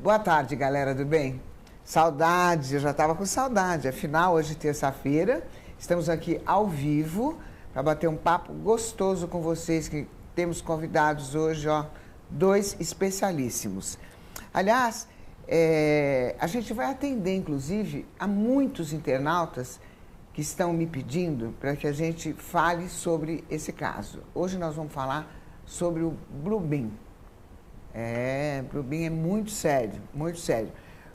Boa tarde, galera do bem. Saudade, eu já estava com saudade. Afinal, hoje, terça-feira, estamos aqui ao vivo para bater um papo gostoso com vocês, que temos convidados hoje, ó, 2 especialíssimos. Aliás, a gente vai atender, inclusive, a muitos internautas que estão me pedindo para que a gente fale sobre esse caso. Hoje nós vamos falar sobre o Bluebeam. Bluebeam é muito sério, muito sério.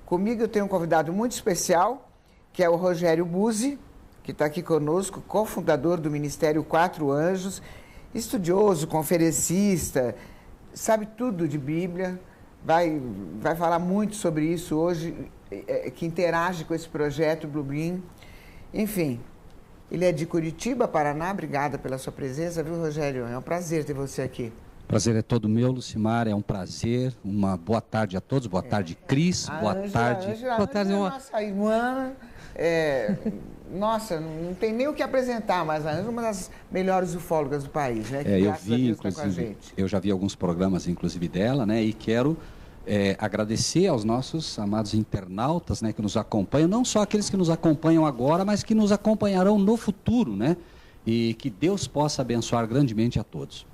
Comigo eu tenho um convidado muito especial, que é o Rogério Buzzi, que está aqui conosco, cofundador do Ministério Quatro Anjos, estudioso, conferencista, sabe tudo de Bíblia, vai falar muito sobre isso hoje, que interage com esse projeto Bluebeam. Enfim, ele é de Curitiba, Paraná. Obrigada pela sua presença, viu, Rogério? É um prazer ter você aqui. Prazer é todo meu, Lucimar, é um prazer. Uma boa tarde a todos, boa tarde, Cris, boa tarde. Boa tarde, nossa irmã. Nossa, não tem nem o que apresentar, mas a Ângela é uma das melhores ufólogas do país, né? Que eu vi, inclusive, eu já vi alguns programas, inclusive, dela, né? E quero agradecer aos nossos amados internautas, né, que nos acompanham, não só aqueles que nos acompanham agora, mas que nos acompanharão no futuro, né? E que Deus possa abençoar grandemente a todos.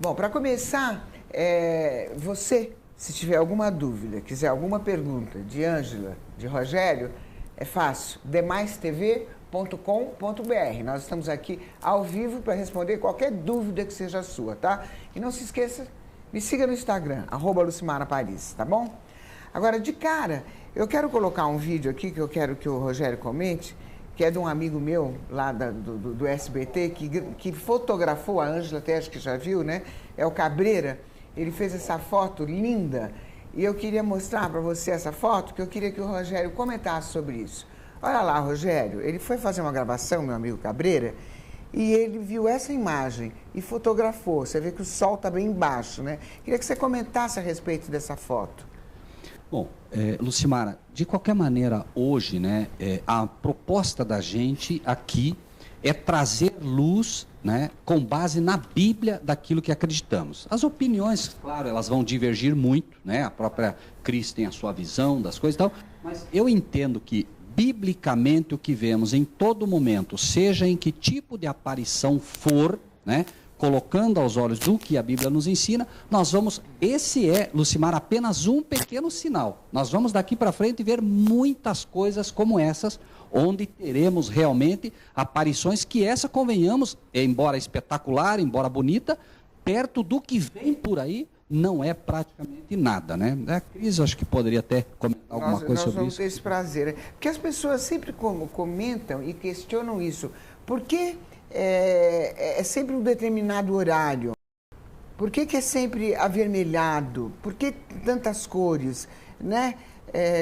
Bom, para começar, você, se tiver alguma dúvida, quiser alguma pergunta de Ângela, de Rogério, é fácil, demaistv.com.br. Nós estamos aqui ao vivo para responder qualquer dúvida que seja sua, tá? E não se esqueça, me siga no Instagram, @LucimarAparis, tá bom? Agora, de cara, eu quero colocar um vídeo aqui que eu quero que o Rogério comente, que é de um amigo meu, lá do SBT, que fotografou a Ângela, até acho que já viu, né? É o Cabreira. Ele fez essa foto linda e eu queria mostrar para você essa foto, que eu queria que o Rogério comentasse sobre isso. Olha lá, Rogério, ele foi fazer uma gravação, meu amigo Cabreira, e ele viu essa imagem e fotografou. Você vê que o sol está bem embaixo, né? Queria que você comentasse a respeito dessa foto. Bom, Lucimara, de qualquer maneira, hoje, né, a proposta da gente aqui é trazer luz, né, com base na Bíblia daquilo que acreditamos. As opiniões, claro, elas vão divergir muito, né? A própria Cris tem a sua visão das coisas e tal, mas eu entendo que, biblicamente, o que vemos em todo momento, seja em que tipo de aparição for, né, colocando aos olhos do que a Bíblia nos ensina, nós vamos, esse é, Lucimar, apenas um pequeno sinal. Nós vamos daqui para frente ver muitas coisas como essas, onde teremos realmente aparições que essa, convenhamos, embora espetacular, embora bonita, perto do que vem por aí, não é praticamente nada, né? A Cris, acho que poderia até comentar alguma coisa sobre isso. Nós vamos ter esse prazer, porque as pessoas sempre comentam e questionam isso. Por que é sempre um determinado horário? Por que é sempre avermelhado? Por que tantas cores, né?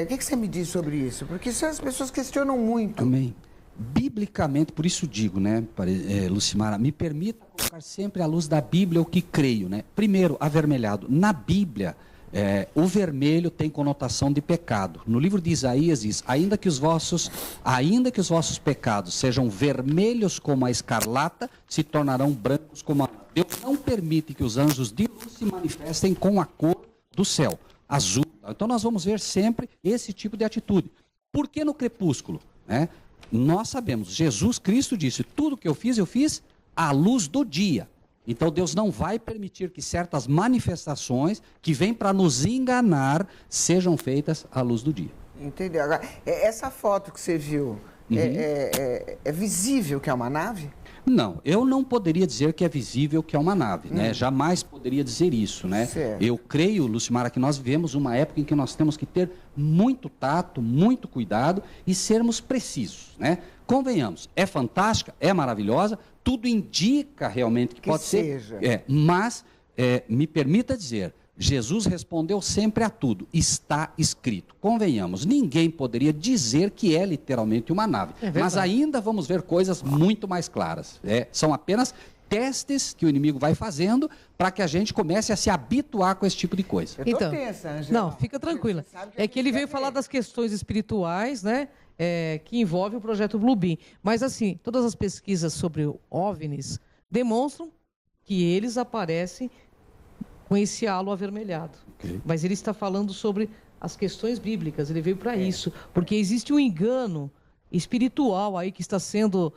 O que você me diz sobre isso? Porque as pessoas questionam muito. Amém. Biblicamente, por isso digo, né, Lucimara, me permita colocar sempre à luz da Bíblia o que creio, né? Primeiro, avermelhado. Na Bíblia, o vermelho tem conotação de pecado. No livro de Isaías diz, ainda que os vossos pecados sejam vermelhos como a escarlata, se tornarão brancos como a lã. Deus não permite que os anjos de luz se manifestem com a cor do céu, azul. Então nós vamos ver sempre esse tipo de atitude. Por que no crepúsculo, né? Nós sabemos, Jesus Cristo disse, tudo que eu fiz à luz do dia. Então Deus não vai permitir que certas manifestações que vêm para nos enganar sejam feitas à luz do dia. Entendeu? Agora, essa foto que você viu, é visível que é uma nave? Não, eu não poderia dizer que é visível que é uma nave, né? Jamais poderia dizer isso, né? Certo. Eu creio, Lucimara, que nós vivemos uma época em que nós temos que ter muito tato, muito cuidado e sermos precisos, né? Convenhamos, é fantástica, é maravilhosa, tudo indica realmente que pode seja. ser, mas me permita dizer, Jesus respondeu sempre a tudo, está escrito. Convenhamos, ninguém poderia dizer que é literalmente uma nave, mas ainda vamos ver coisas muito mais claras. São apenas testes que o inimigo vai fazendo para que a gente comece a se habituar com esse tipo de coisa. Eu tô tensa, Angela. Não, fica tranquila. É que ele veio falar das questões espirituais, né? Que envolve o projeto Bluebeam. Mas assim, todas as pesquisas sobre OVNIs demonstram que eles aparecem com esse halo avermelhado. Ok. Mas ele está falando sobre as questões bíblicas, ele veio para isso, porque existe um engano espiritual aí que está sendo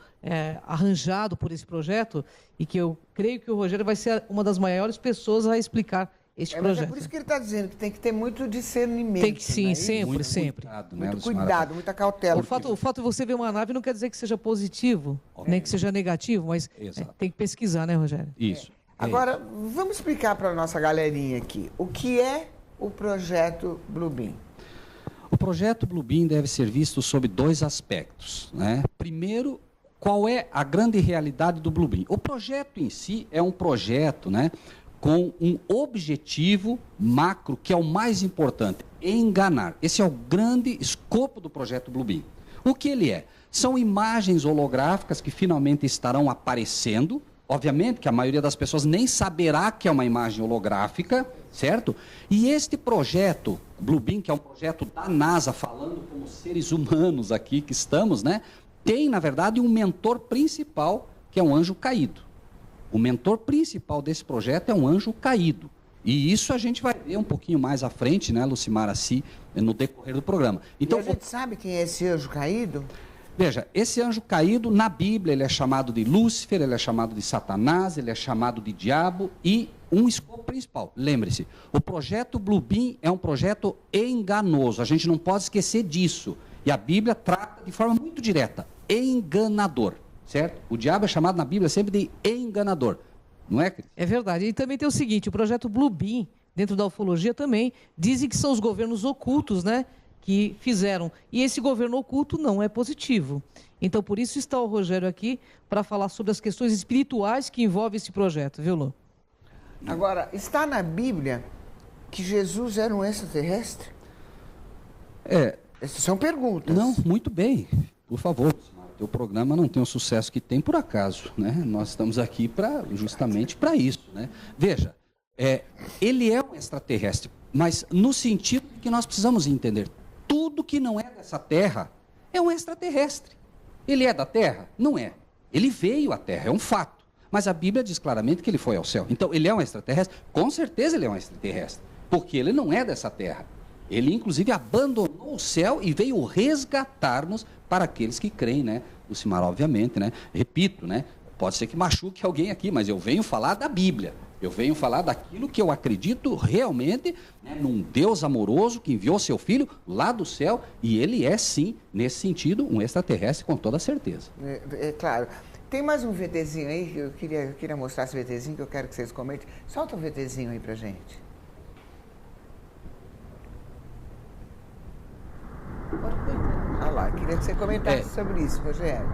arranjado por esse projeto e que eu creio que o Rogério vai ser uma das maiores pessoas a explicar este Mas projeto. é por isso que ele está dizendo que tem que ter muito discernimento. Tem que sim, né? sempre, Muito sempre. cuidado, né, Muito Lucimara? cuidado, muita cautela. O fato de você ver uma nave não quer dizer que seja positivo, nem que seja negativo, mas Exato. tem que pesquisar, né, Rogério? Isso. Agora, vamos explicar para a nossa galerinha aqui o que é o projeto Bluebeam. O projeto Bluebeam deve ser visto sob dois aspectos, né? Primeiro, qual é a grande realidade do Bluebeam? O projeto em si é um projeto, né, com um objetivo macro, que é o mais importante, enganar. Esse é o grande escopo do projeto Bluebeam. O que ele é? São imagens holográficas que finalmente estarão aparecendo. Obviamente que a maioria das pessoas nem saberá que é uma imagem holográfica, certo? E este projeto, Bluebeam, que é um projeto da NASA, falando como seres humanos aqui que estamos, né? Tem, na verdade, um mentor principal, que é um anjo caído. O mentor principal desse projeto é um anjo caído. E isso a gente vai ver um pouquinho mais à frente, né, Lucimara, no decorrer do programa. Então, E a gente sabe quem é esse anjo caído? Veja, esse anjo caído, na Bíblia, ele é chamado de Lúcifer, ele é chamado de Satanás, ele é chamado de diabo e um escopo principal. Lembre-se, o projeto Bluebeam é um projeto enganoso, a gente não pode esquecer disso. E a Bíblia trata de forma muito direta, enganador, certo? O diabo é chamado na Bíblia sempre de enganador, não é, Cris? É verdade. E também tem o seguinte, o projeto Bluebeam, dentro da ufologia também, dizem que são os governos ocultos, né, que fizeram. E esse governo oculto não é positivo. Então, por isso está o Rogério aqui, para falar sobre as questões espirituais que envolvem esse projeto, viu, Lu? Agora, está na Bíblia que Jesus era um extraterrestre? Essas são perguntas. Não, muito bem, por favor. O programa não tem o sucesso que tem por acaso, né? Nós estamos aqui justamente para isso, né? Veja, ele é um extraterrestre, mas no sentido que nós precisamos entender, tudo que não é dessa Terra é um extraterrestre. Ele é da Terra? Não é. Ele veio à Terra, é um fato. Mas a Bíblia diz claramente que ele foi ao céu. Então, ele é um extraterrestre? Com certeza ele é um extraterrestre, porque ele não é dessa Terra. Ele, inclusive, abandonou o céu e veio resgatar-nos para aqueles que creem, né? Lucimara, obviamente, né? Repito, né? Pode ser que machuque alguém aqui, mas eu venho falar da Bíblia. Eu venho falar daquilo que eu acredito realmente, né, num Deus amoroso que enviou seu Filho lá do céu, e ele é, sim, nesse sentido, um extraterrestre com toda certeza. É claro. Tem mais um VTzinho aí, que eu queria mostrar esse VTzinho, que eu quero que vocês comentem. Solta um VTzinho aí pra gente. Olha lá, queria que você comentasse sobre isso, Rogério.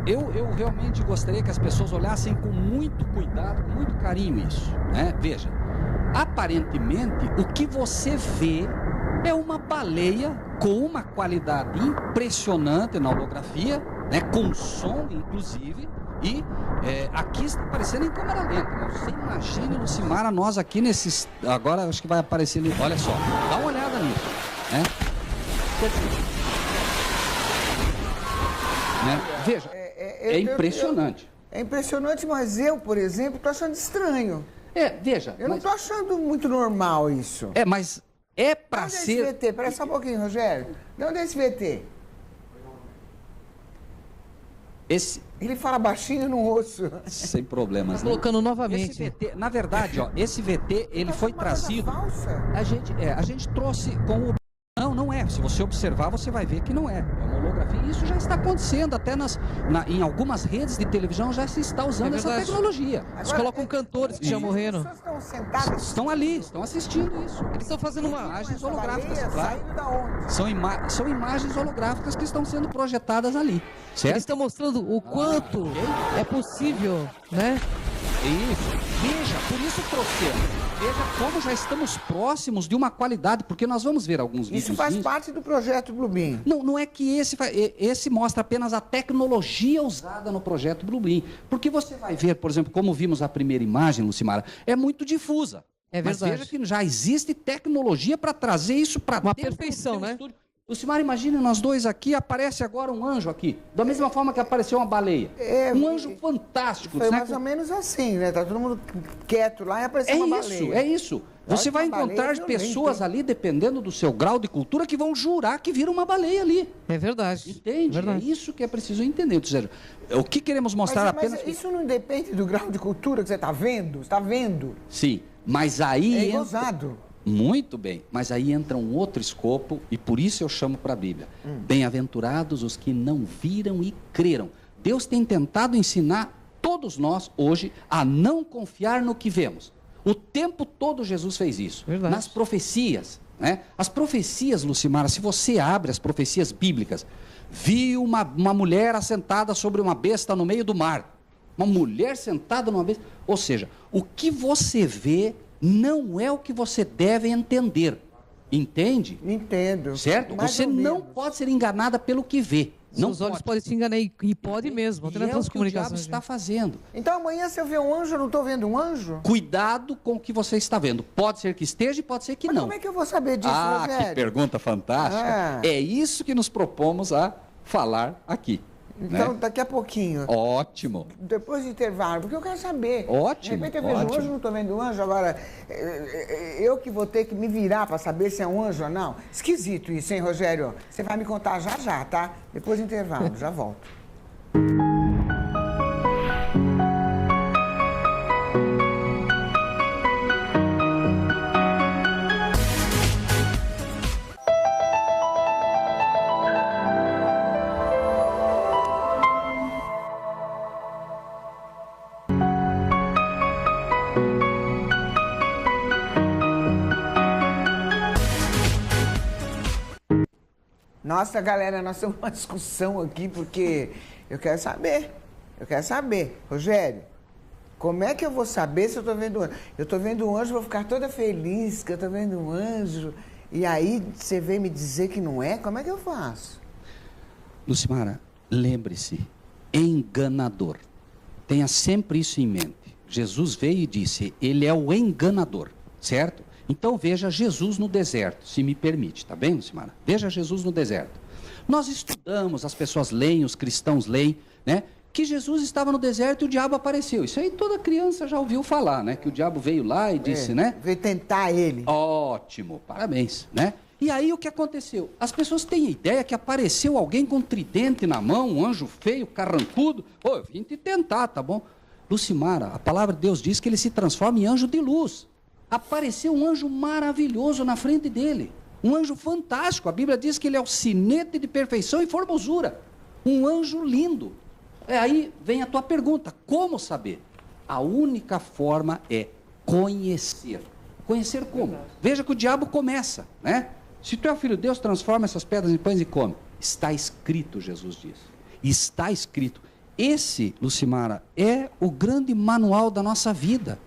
Eu realmente gostaria que as pessoas olhassem com muito cuidado, com muito carinho isso, né? Veja, aparentemente o que você vê é uma baleia com uma qualidade impressionante na holografia, né? Com som, inclusive, e aqui está aparecendo em câmera lenta. Mas você imagina, Lucimara, nós aqui nesses... Agora acho que vai aparecer ali, olha só, dá uma olhada nisso, né? Veja, é impressionante. É impressionante, mas eu, por exemplo, estou achando estranho. Veja. Eu não estou achando muito normal isso. Mas é para ser... Esse VT? Espera só um pouquinho, Rogério. De onde é esse VT? Ele fala baixinho no osso. Sem problemas, tá colocando novamente. Esse VT, na verdade, esse VT, ele foi trazido... Falsa? A gente trouxe com o... Não é. Se você observar, você vai ver que não é. É uma holografia. E isso já está acontecendo. Até em algumas redes de televisão já se está usando essa tecnologia. Eles colocam cantores que já morreram. As pessoas estão sentadas. Estão ali, estão assistindo isso. Eles estão fazendo imagens holográficas, baleia claro. saindo da onde? São imagens holográficas que estão sendo projetadas ali. Certo? Eles estão mostrando o quanto é possível, né? Isso. Veja, por isso trouxemos. Veja como já estamos próximos de uma qualidade, porque nós vamos ver alguns vídeos. Isso faz parte do projeto Bluebeam. Não é que esse mostra apenas a tecnologia usada no projeto Bluebeam. Porque você vai ver, por exemplo, como vimos a primeira imagem, Lucimara, é muito difusa. É verdade. Mas veja que já existe tecnologia para trazer isso para uma perfeição, né? Estúdio. Lucimar, imagine nós dois aqui, aparece agora um anjo aqui, da mesma forma que apareceu uma baleia. Um anjo fantástico. Foi mais ou menos assim, né? Tá todo mundo quieto lá e apareceu uma baleia. É isso. Você vai encontrar pessoas ali, dependendo do seu grau de cultura, que vão jurar que viram uma baleia ali. É verdade. Entende? Verdade. É isso que é preciso entender. Sérgio. O que queremos mostrar apenas... Mas isso não depende do grau de cultura que você está vendo? Você está vendo? Sim, mas aí... É gozado. Muito bem, mas aí entra um outro escopo e por isso eu chamo para a Bíblia. Bem-aventurados os que não viram e creram. Deus tem tentado ensinar todos nós hoje a não confiar no que vemos. O tempo todo Jesus fez isso. Verdade. Nas profecias, né? As profecias, Lucimara, se você abre as profecias bíblicas, viu uma mulher assentada sobre uma besta no meio do mar. Uma mulher sentada numa besta. Ou seja, o que você vê não é o que você deve entender. Entende? Entendo. Certo? Você não pode ser enganada pelo que vê. Seus olhos podem se enganar e pode mesmo. E é o que o diabo está fazendo. Então amanhã se eu ver um anjo, eu não estou vendo um anjo? Cuidado com o que você está vendo. Pode ser que esteja e pode ser que Mas não. como é que eu vou saber disso, Rogério? Que pergunta fantástica. É isso que nos propomos a falar aqui. Então, né? daqui a pouquinho. Ótimo. Depois do intervalo, porque eu quero saber. Ótimo. De repente eu vejo um anjo, não estou vendo um anjo, agora eu que vou ter que me virar para saber se é um anjo ou não. Esquisito isso, hein, Rogério? Você vai me contar já, tá? Depois do intervalo, já volto. Nossa, galera, nós temos uma discussão aqui, porque eu quero saber. Rogério, como é que eu vou saber se eu estou vendo um anjo? Eu estou vendo um anjo, vou ficar toda feliz que eu estou vendo um anjo, e aí você vem me dizer que não é? Como é que eu faço? Lucimara, lembre-se, enganador. Tenha sempre isso em mente. Jesus veio e disse, ele é o enganador, certo? Então veja Jesus no deserto, se me permite, tá bem, Lucimara? Veja Jesus no deserto. Nós estudamos, as pessoas leem, os cristãos leem, né? Que Jesus estava no deserto e o diabo apareceu. Isso aí toda criança já ouviu falar, né? Que o diabo veio lá e disse, né? Veio tentar ele. Ótimo, parabéns, né? E aí o que aconteceu? As pessoas têm a ideia que apareceu alguém com um tridente na mão, um anjo feio, carrancudo. Pô, eu vim te tentar, tá bom? Lucimara, a palavra de Deus diz que ele se transforma em anjo de luz. Apareceu um anjo maravilhoso na frente dele. Um anjo fantástico. A Bíblia diz que ele é o sinete de perfeição e formosura. Um anjo lindo. Aí vem a tua pergunta, como saber? A única forma é conhecer. Conhecer como? Veja que o diabo começa, né? Se tu é o filho de Deus, transforma essas pedras em pães e come. Está escrito, Jesus diz. Está escrito. Esse, Lucimara, é o grande manual da nossa vida.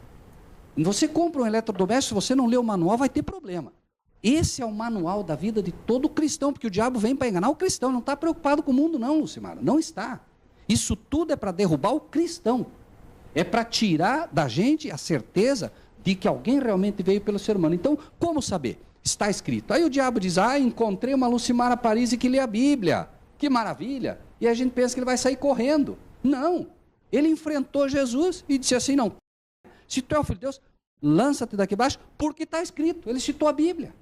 Você compra um eletrodoméstico, se você não lê o manual, vai ter problema. Esse é o manual da vida de todo cristão, porque o diabo vem para enganar o cristão. Não está preocupado com o mundo não, Lucimara. Não está. Isso tudo é para derrubar o cristão. É para tirar da gente a certeza de que alguém realmente veio pelo ser humano. Então, como saber? Está escrito. Aí o diabo diz, encontrei uma Lucimara Parisi que lê a Bíblia. Que maravilha. E a gente pensa que ele vai sair correndo. Não. Ele enfrentou Jesus e disse assim, não. Se tu é o filho de Deus, lança-te daqui abaixo, porque está escrito. Ele citou a Bíblia.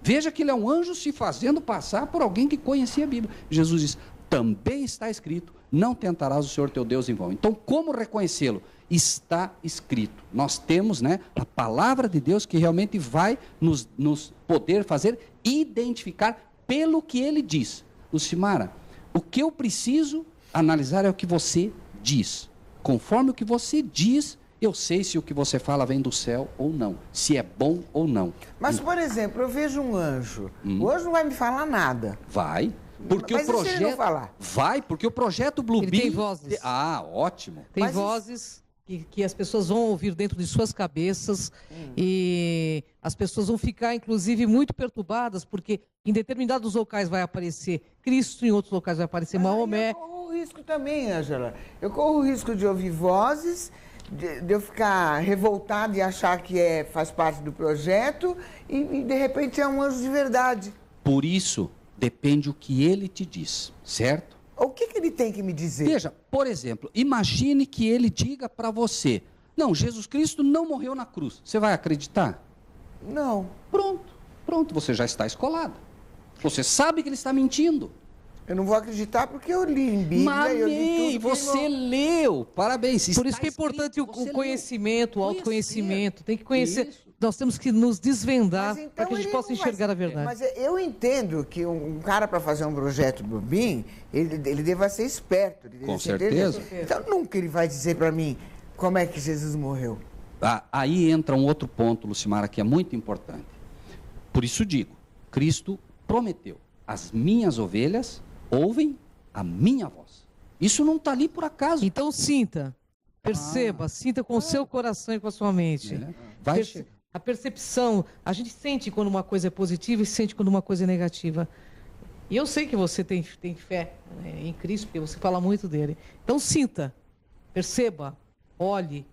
Veja que ele é um anjo se fazendo passar por alguém que conhecia a Bíblia. Jesus diz, também está escrito, não tentarás o Senhor teu Deus em vão. Então, como reconhecê-lo? Está escrito. Nós temos, né, a palavra de Deus que realmente vai nos poder fazer identificar pelo que ele diz. Lucimara, o que eu preciso analisar é o que você diz. Conforme o que você diz, eu sei se o que você fala vem do céu ou não, se é bom ou não. Mas, por exemplo, eu vejo um anjo. O anjo não vai me falar nada. Vai. Porque mas o projeto. E se ele não falar? Vai, porque o projeto Blue Beam. Ele tem vozes. Ótimo. Tem vozes que as pessoas vão ouvir dentro de suas cabeças e as pessoas vão ficar, inclusive, muito perturbadas, porque em determinados locais vai aparecer Cristo, em outros locais vai aparecer Maomé. Eu corro o risco também, Ângela. Eu corro o risco de ouvir vozes, de eu ficar revoltado e achar que faz parte do projeto e de repente é um anjo de verdade. Por isso, Depende o que ele te diz, certo? O que ele tem que me dizer? Veja, por exemplo, imagine que ele diga para você, não, Jesus Cristo não morreu na cruz. Você vai acreditar? Não. Pronto, você já está escolado. Você sabe que ele está mentindo. Eu não vou acreditar porque eu li em Bíblia. Amém, você leu. Parabéns. Por isso que é importante o conhecimento, o autoconhecimento. Tem que conhecer. Isso. Nós temos que nos desvendar então para que a gente possa enxergar a verdade. Mas eu entendo que um cara, para fazer um projeto Bluebeam, ele deva ser esperto. Com certeza. Então nunca ele vai dizer para mim como é que Jesus morreu. Aí entra um outro ponto, Lucimara, que é muito importante. Por isso digo, Cristo prometeu, as minhas ovelhas ouvem a minha voz. Isso não está ali por acaso. Então sinta, perceba, sinta com o seu coração e com a sua mente. A percepção, a gente sente quando uma coisa é positiva e sente quando uma coisa é negativa. E eu sei que você tem fé, né, em Cristo, porque você fala muito dele. Então sinta, perceba, olhe.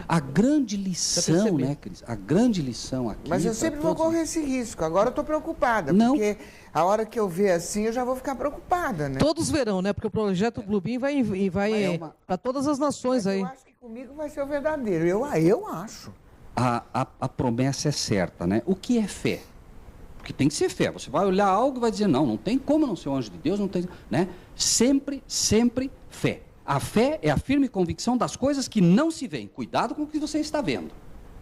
A grande lição, né, Cris? A grande lição aqui... Mas eu sempre vou correr esse risco. Agora eu estou preocupada, não. Porque a hora que eu ver assim, eu já vou ficar preocupada, né? Todos verão, né? Porque o projeto Bluebeam vai para todas as nações. Mas aí. Eu acho que comigo vai ser o verdadeiro. Eu acho. A promessa é certa, né? O que é fé? Porque tem que ser fé. Você vai olhar algo e vai dizer, não tem como não ser um anjo de Deus, não tem, né? Sempre fé. A fé é a firme convicção das coisas que não se veem. Cuidado com o que você está vendo,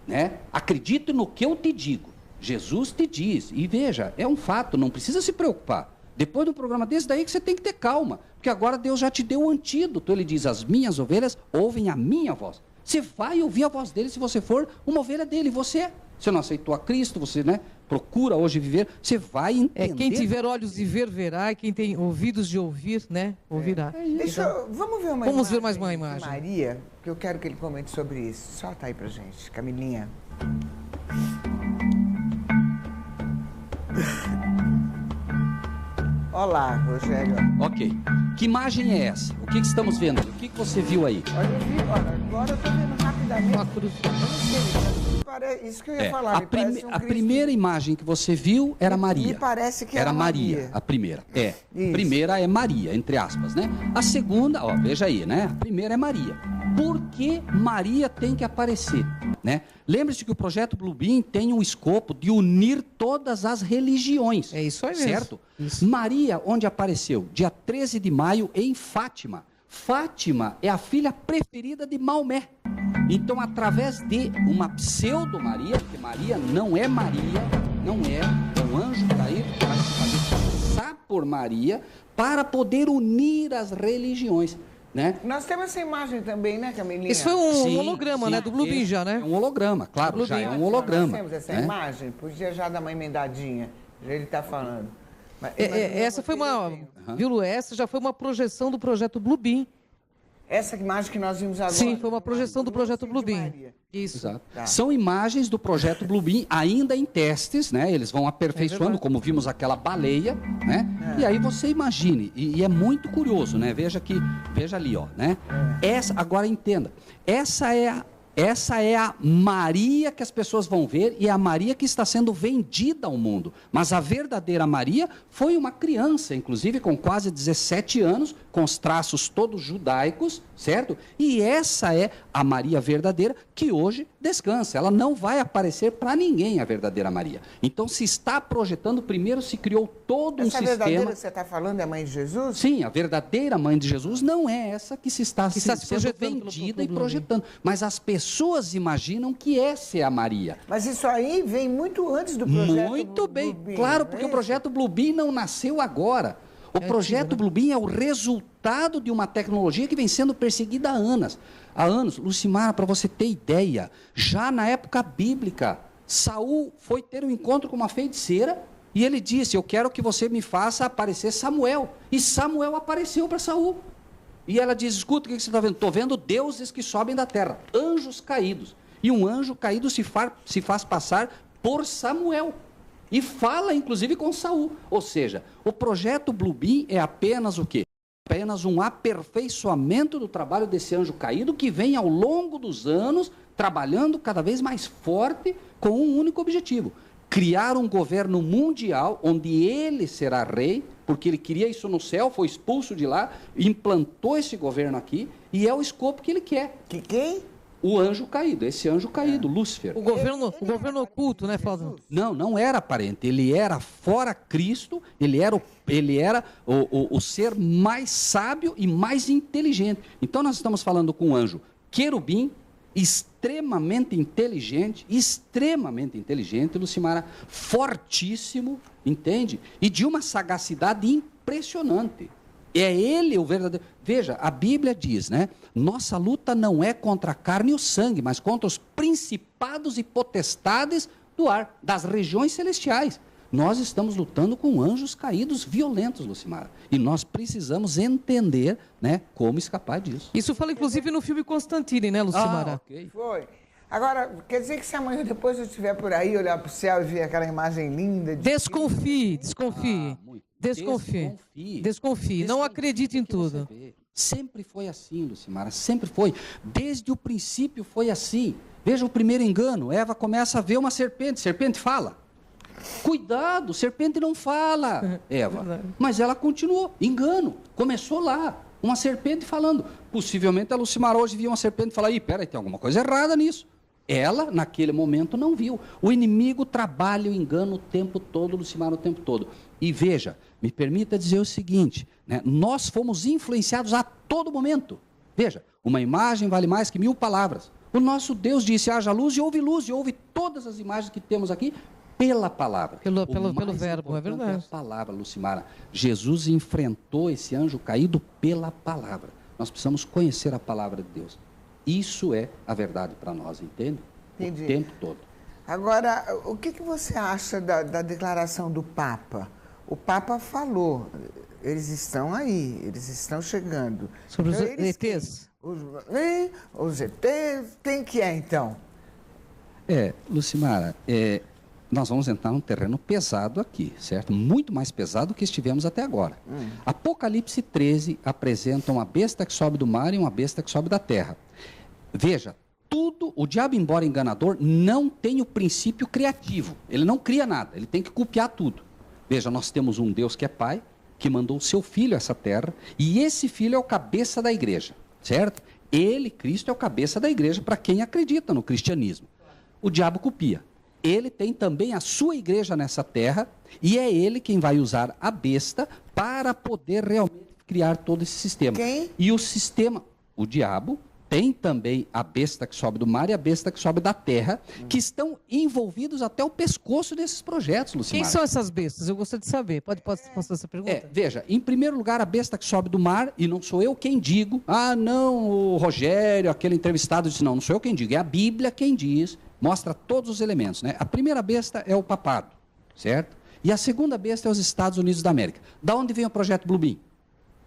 né? Acredite no que eu te digo. Jesus te diz. E veja, é um fato, não precisa se preocupar. Depois de um programa desse, daí que você tem que ter calma. Porque agora Deus já te deu o antídoto. Ele diz, as minhas ovelhas ouvem a minha voz. Você vai ouvir a voz dele se você for uma ovelha dele. Você não aceitou a Cristo, você, né, procura hoje viver, você vai entender. Quem tiver olhos de ver, verá, e quem tem ouvidos de ouvir, né, ouvirá. Vamos ver mais uma imagem. Maria, que eu quero que ele comente sobre isso. Solta aí pra gente, Camilinha. Olá, Rogério. Ok. Que imagem é essa? O que estamos vendo? O que você viu aí? Agora eu estou vendo rapidamente. Uma cruz. Eu não sei, isso que eu ia falar. A primeira imagem que você viu era Maria. Me parece que era Maria. A primeira. A primeira é Maria, entre aspas, né? A segunda, veja aí, né? A primeira é Maria. Por que Maria tem que aparecer, né? Lembre-se que o projeto Bluebeam tem um escopo de unir todas as religiões. É isso aí mesmo. Certo? Isso. Maria, onde apareceu? Dia 13 de maio, em Fátima. Fátima é a filha preferida de Maomé. Então, através de uma pseudo-Maria, porque Maria não é um anjo caído que vai se fazer passar por Maria para poder unir as religiões. Né? Nós temos essa imagem também, né, Camilinha? Isso foi um holograma, né? Do Bluebeam já, né? É um holograma, claro, já é um holograma. Nós temos essa imagem, podia já dar uma emendadinha, já ele está falando. Essa foi viu, Lu? Essa já foi uma projeção do projeto Bluebeam. Essa imagem que nós vimos agora. Sim, foi uma projeção do projeto Bluebeam. Isso. Exato. Tá. São imagens do projeto Bluebeam ainda em testes, né? Eles vão aperfeiçoando, como vimos aquela baleia, né? E aí você imagine, e é muito curioso, né? Veja ali, ó, né? Agora entenda, essa é a Maria que as pessoas vão ver e é a Maria que está sendo vendida ao mundo. Mas a verdadeira Maria foi uma criança, inclusive com quase 17 anos, com os traços todos judaicos, certo? E essa é a Maria verdadeira que hoje descansa. Ela não vai aparecer para ninguém, a verdadeira Maria. Então, se está projetando, primeiro se criou todo um sistema... Essa verdadeira que você está falando é a mãe de Jesus? Sim, a verdadeira mãe de Jesus não é essa que se está sendo vendida e projetando. Mas as pessoas imaginam que essa é a Maria. Mas isso aí vem muito antes do projeto Muito bem, Bluebeam, claro, porque o projeto Bluebeam não nasceu agora. O projeto Bluebeam é o resultado de uma tecnologia que vem sendo perseguida há anos. Lucimara, para você ter ideia, já na época bíblica, Saul foi ter um encontro com uma feiticeira e ele disse, eu quero que você me faça aparecer Samuel. E Samuel apareceu para Saul. E ela diz, escuta, o que você está vendo? Estou vendo deuses que sobem da terra, anjos caídos. E um anjo caído se faz passar por Samuel. E fala, inclusive, com Saul. Ou seja, o projeto Bluebeam é apenas o quê? Apenas um aperfeiçoamento do trabalho desse anjo caído que vem ao longo dos anos trabalhando cada vez mais forte com um único objetivo. criar um governo mundial onde ele será rei, porque ele queria isso no céu, foi expulso de lá, implantou esse governo aqui, e é o escopo que ele quer. Que quem? O anjo caído, esse anjo caído, Lúcifer. O governo oculto, né, Fausto? Não era aparente, ele era fora Cristo, ele era o ser mais sábio e mais inteligente. Então nós estamos falando com um anjo querubim, extremamente inteligente, Lucimara, fortíssimo, entende? E de uma sagacidade impressionante. É ele o verdadeiro. Veja, a Bíblia diz, né? Nossa luta não é contra a carne e o sangue, mas contra os principados e potestades do ar, das regiões celestiais. Nós estamos lutando com anjos caídos violentos, Lucimara. E nós precisamos entender, né, como escapar disso. Isso fala, inclusive, no filme Constantine, né, Lucimara? Okay. Foi. Agora, quer dizer que se amanhã depois eu estiver por aí, olhar para o céu e ver aquela imagem linda... Desconfie. Desconfie. Não acredite em tudo. Sempre foi assim, Lucimara, sempre foi. Desde o princípio foi assim. Veja o primeiro engano. Eva começa a ver uma serpente fala. Cuidado, serpente não fala, Eva. Mas ela continuou, engano. Começou lá, uma serpente falando. Possivelmente a Lucimara hoje via uma serpente e fala, peraí, tem alguma coisa errada nisso. Ela, naquele momento, não viu. O inimigo trabalha o engano o tempo todo, Lucimara, o tempo todo. E veja, me permita dizer o seguinte, né? Nós fomos influenciados a todo momento. Veja, uma imagem vale mais que 1000 palavras. O nosso Deus disse, haja luz, e ouve todas as imagens que temos aqui, pela palavra. Pelo verbo, é verdade. A palavra, Lucimara. Jesus enfrentou esse anjo caído pela palavra. Nós precisamos conhecer a palavra de Deus. Isso é a verdade para nós, entende? Entendi. O tempo todo. Agora, o que você acha da declaração do Papa? O Papa falou, eles estão aí, eles estão chegando. Sobre os ETs? Os ETs, quem que é então? Lucimara, nós vamos entrar num terreno pesado aqui, certo? Muito mais pesado do que estivemos até agora. Apocalipse 13 apresenta uma besta que sobe do mar e uma besta que sobe da terra. Veja, o diabo, embora enganador, não tem o princípio criativo. Ele não cria nada, ele tem que copiar tudo. Veja, nós temos um Deus que é Pai, que mandou o seu Filho a essa terra, e esse Filho é o cabeça da igreja, certo? Ele, Cristo, é o cabeça da igreja para quem acredita no cristianismo. O diabo copia. Ele tem também a sua igreja nessa terra, e é ele quem vai usar a besta para poder realmente criar todo esse sistema. Quem? E o sistema, o diabo, tem também a besta que sobe do mar e a besta que sobe da terra, que estão envolvidos até o pescoço desses projetos, Lucimara. Quem são essas bestas? Eu gostaria de saber. Pode fazer essa pergunta? Veja, em primeiro lugar, a besta que sobe do mar, e não sou eu quem digo, não, o Rogério, aquele entrevistado disse, não sou eu quem digo, é a Bíblia quem diz, mostra todos os elementos, né? A primeira besta é o papado, certo? E a segunda besta é os Estados Unidos da América. Da onde vem o projeto Bluebeam?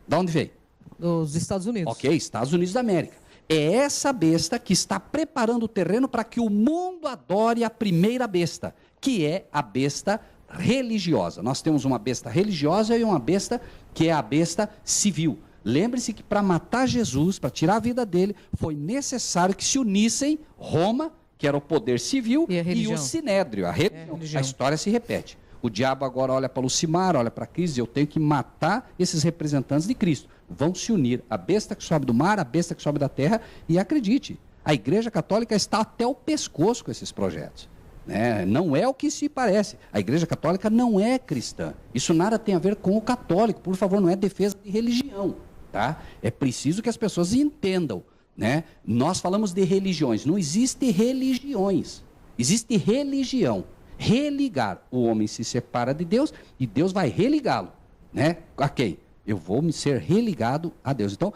Da onde veio? Dos Estados Unidos. Ok, Estados Unidos da América. É essa besta que está preparando o terreno para que o mundo adore a primeira besta, que é a besta religiosa. Nós temos uma besta religiosa e uma besta que é a besta civil. Lembre-se que para matar Jesus, para tirar a vida dele, foi necessário que se unissem Roma, que era o poder civil, e o Sinédrio, a religião. A história se repete. O diabo agora olha para Lucimara, olha para Cristo, eu tenho que matar esses representantes de Cristo. Vão se unir a besta que sobe do mar, a besta que sobe da terra, e acredite, a Igreja Católica está até o pescoço com esses projetos. Né? Não é o que se parece. A Igreja Católica não é cristã. Isso nada tem a ver com o católico. Por favor, não é defesa de religião. Tá? É preciso que as pessoas entendam. Né? Nós falamos de religiões. Não existe religiões. Existe religião. Religar. O homem se separa de Deus e Deus vai religá-lo. Né? A quem? Eu vou me ser religado a Deus. Então,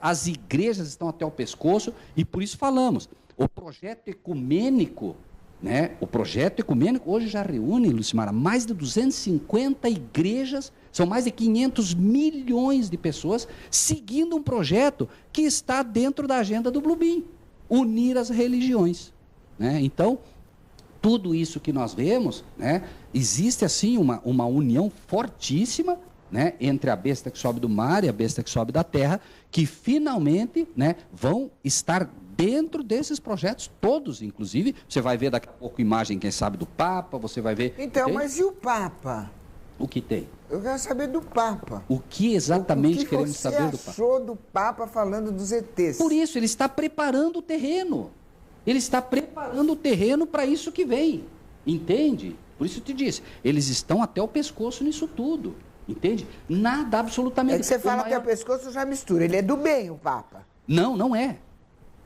as igrejas estão até o pescoço e por isso falamos. O projeto ecumênico, né? O projeto ecumênico hoje já reúne, Lucimara, mais de 250 igrejas, são mais de 500 milhões de pessoas seguindo um projeto que está dentro da agenda do Bluebeam, unir as religiões. Né? Então, tudo isso que nós vemos, né? Existe assim uma união fortíssima, né, entre a besta que sobe do mar e a besta que sobe da terra, que finalmente, né, vão estar dentro desses projetos todos, inclusive. Você vai ver daqui a pouco imagem, quem sabe, do Papa, você vai ver... Então, mas e o Papa? O que tem? Eu quero saber do Papa. O que exatamente queremos saber do Papa? O que você achou do Papa falando dos ETs? Por isso, ele está preparando o terreno. Ele está preparando o terreno para isso que vem. Entende? Por isso eu te disse, eles estão até o pescoço nisso tudo. Entende? Nada, absolutamente... É que você fala até o pescoço, já mistura. Ele é do bem, o Papa. Não, não é.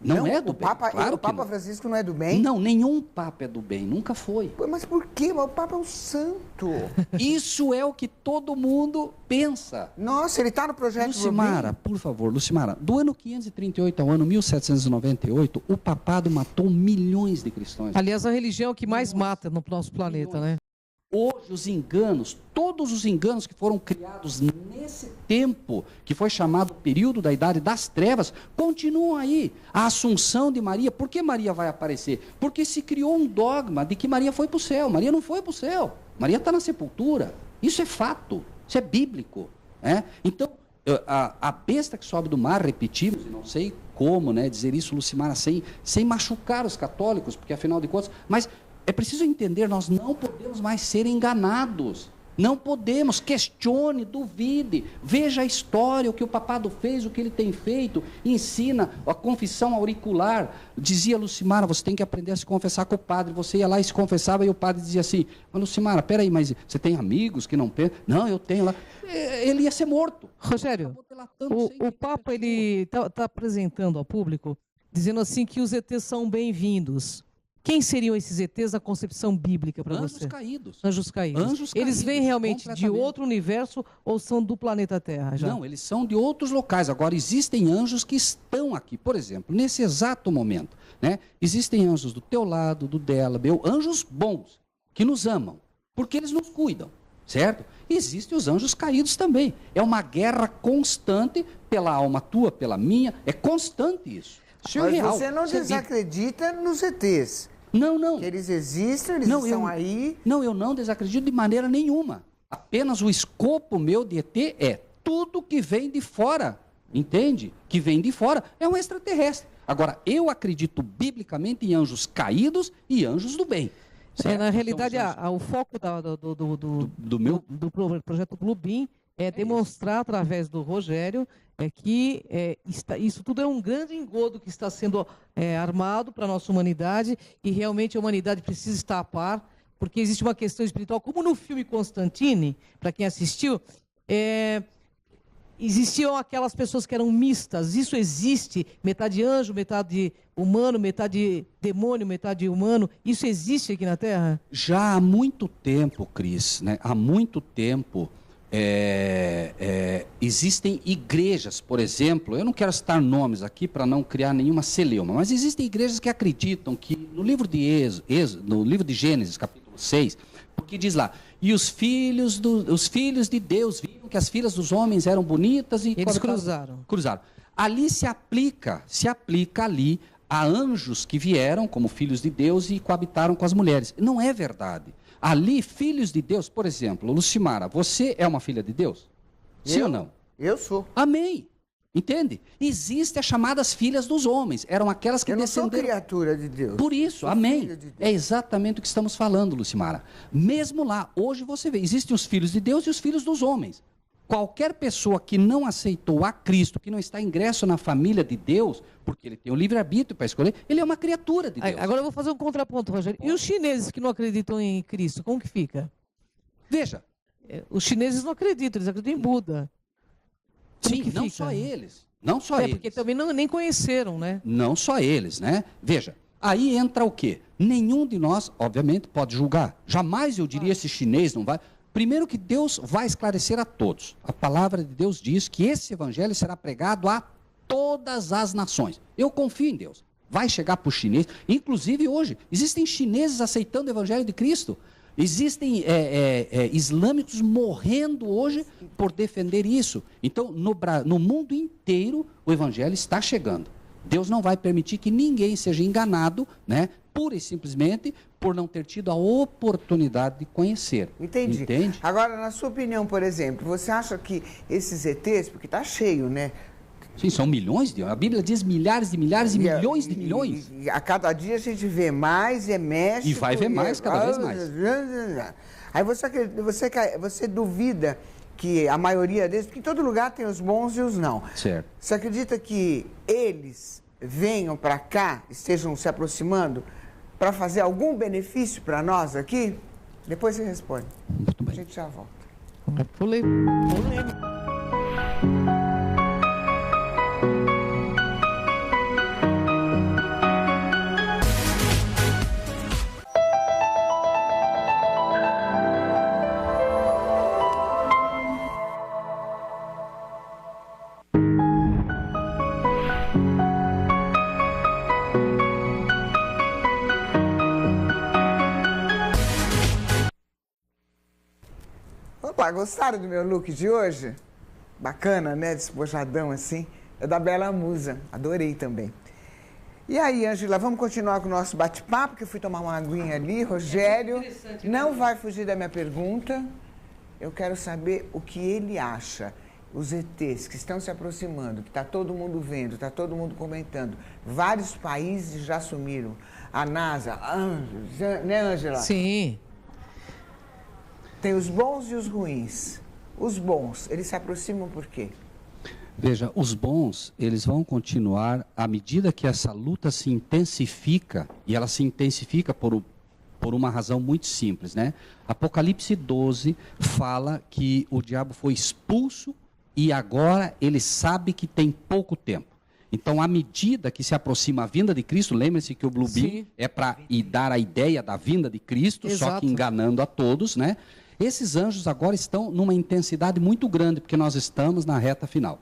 Não é do bem. Claro o Papa Francisco não é do bem? Não, nenhum Papa é do bem, nunca foi. Pô, mas por quê? Mas o Papa é um santo. Isso é o que todo mundo pensa. Nossa, ele está no projeto Lucimara, por favor, Lucimara, do ano 538 ao ano 1798, o papado matou milhões de cristãos. Aliás, a religião é o que mais mata no nosso planeta, né? Hoje os enganos, todos os enganos que foram criados nesse tempo, que foi chamado período da Idade das Trevas, continuam aí. A Assunção de Maria, por que Maria vai aparecer? Porque se criou um dogma de que Maria foi para o céu. Maria não foi para o céu. Maria está na sepultura. Isso é fato, isso é bíblico. Então, a besta que sobe do mar, repetimos, e não sei como dizer isso, Lucimara, sem machucar os católicos, porque afinal de contas... Mas é preciso entender, nós não podemos mais ser enganados. Não podemos, questione, duvide, veja a história, o que o papado fez, o que ele tem feito, ensina a confissão auricular. Dizia Lucimara, você tem que aprender a se confessar com o padre. Você ia lá e se confessava e o padre dizia assim, mas Lucimara, peraí, mas você tem amigos que não pensam? Não, eu tenho lá. Ele ia ser morto. Rogério, o Papa está apresentando ao público, dizendo assim que os ETs são bem-vindos. Quem seriam esses ETs na concepção bíblica para você? Anjos caídos. Anjos caídos. Anjos eles caídos, vêm realmente de outro universo ou são do planeta Terra? Já? Não, eles são de outros locais. Agora, existem anjos que estão aqui. Por exemplo, nesse exato momento, existem anjos do teu lado, do dela, meu, anjos bons, que nos amam, porque eles nos cuidam, certo? Existem os anjos caídos também. É uma guerra constante pela alma tua, pela minha, é constante isso. Isso Mas é real. você não desacredita nos ETs? Não. Que eles existem, eles estão aí. Não, eu não desacredito de maneira nenhuma. Apenas o escopo meu de ET é tudo que vem de fora, entende? Que vem de fora é um extraterrestre. Agora, eu acredito biblicamente em anjos caídos e anjos do bem. Na realidade, o foco do projeto Bluebeam é demonstrar através do Rogério que isso tudo é um grande engodo que está sendo armado para a nossa humanidade e realmente a humanidade precisa estar a par, porque existe uma questão espiritual, como no filme Constantine, para quem assistiu, existiam aquelas pessoas que eram mistas, isso existe, metade anjo, metade humano, metade demônio, metade humano, isso existe aqui na Terra? Já há muito tempo, Cris, há muito tempo... existem igrejas, por exemplo, eu não quero citar nomes aqui para não criar nenhuma celeuma, mas existem igrejas que acreditam que no livro de Gênesis, capítulo 6, porque diz lá, e os filhos de Deus viram que as filhas dos homens eram bonitas e eles cruzaram. Ali se aplica ali a anjos que vieram como filhos de Deus e coabitaram com as mulheres. Não é verdade. Ali, filhos de Deus, por exemplo, Lucimara, você é uma filha de Deus? Sim ou não? Eu sou. Amém. Entende? Existem as chamadas filhas dos homens. Eram aquelas que descenderam... Eu não sou criatura de Deus. Por isso, amém. De é exatamente o que estamos falando, Lucimara. Mesmo lá, hoje você vê, existem os filhos de Deus e os filhos dos homens. Qualquer pessoa que não aceitou a Cristo, que não está ingresso na família de Deus, porque ele tem o livre-arbítrio para escolher, ele é uma criatura de Deus. Agora eu vou fazer um contraponto, Rogério. E os chineses que não acreditam em Cristo, como que fica? Veja. Os chineses não acreditam, eles acreditam em Buda. Sim, não só eles. Não só eles. Porque também nem conheceram, né? Não só eles, né? Veja, aí entra o quê? Nenhum de nós, obviamente, pode julgar. Jamais eu diria esse chinês não vai... Primeiro que Deus vai esclarecer a todos. A palavra de Deus diz que esse evangelho será pregado a todas as nações. Eu confio em Deus. Vai chegar para o chinês. Inclusive hoje, existem chineses aceitando o evangelho de Cristo. Existem islâmicos morrendo hoje por defender isso. Então, no mundo inteiro, o evangelho está chegando. Deus não vai permitir que ninguém seja enganado, pura e simplesmente por não ter tido a oportunidade de conhecer. Entendi. Entende? Agora, na sua opinião, por exemplo, você acha que esses ETs, porque está cheio, Sim, são milhões de... A Bíblia diz milhares de milhares e milhões de milhões. E a cada dia a gente vê mais, é México... E vai ver mais, cada vez mais. Aí você duvida que a maioria deles... Porque em todo lugar tem os bons e os não. Certo. Você acredita que eles venham para cá, estejam se aproximando, para fazer algum benefício para nós aqui? Depois você responde. Muito bem. A gente já volta. Polêmica. Opa, gostaram do meu look de hoje? Bacana, né? Despojadão assim. É da Bela Musa. Adorei também. E aí, Ângela, vamos continuar com o nosso bate-papo, que eu fui tomar uma aguinha ali. Rogério não vai fugir da minha pergunta. Eu quero saber o que ele acha. Os ETs que estão se aproximando, que está todo mundo vendo, está todo mundo comentando. Vários países já assumiram. A NASA, né, Ângela? Sim. Tem os bons e os ruins. Os bons, eles se aproximam por quê? Veja, os bons, eles vão continuar à medida que essa luta se intensifica, e ela se intensifica por uma razão muito simples, né? Apocalipse 12 fala que o diabo foi expulso e agora ele sabe que tem pouco tempo. Então, à medida que se aproxima a vinda de Cristo, lembre-se que o Blue Beam é para dar a ideia da vinda de Cristo, Exato. Só que enganando a todos, né? Esses anjos agora estão numa intensidade muito grande, porque nós estamos na reta final.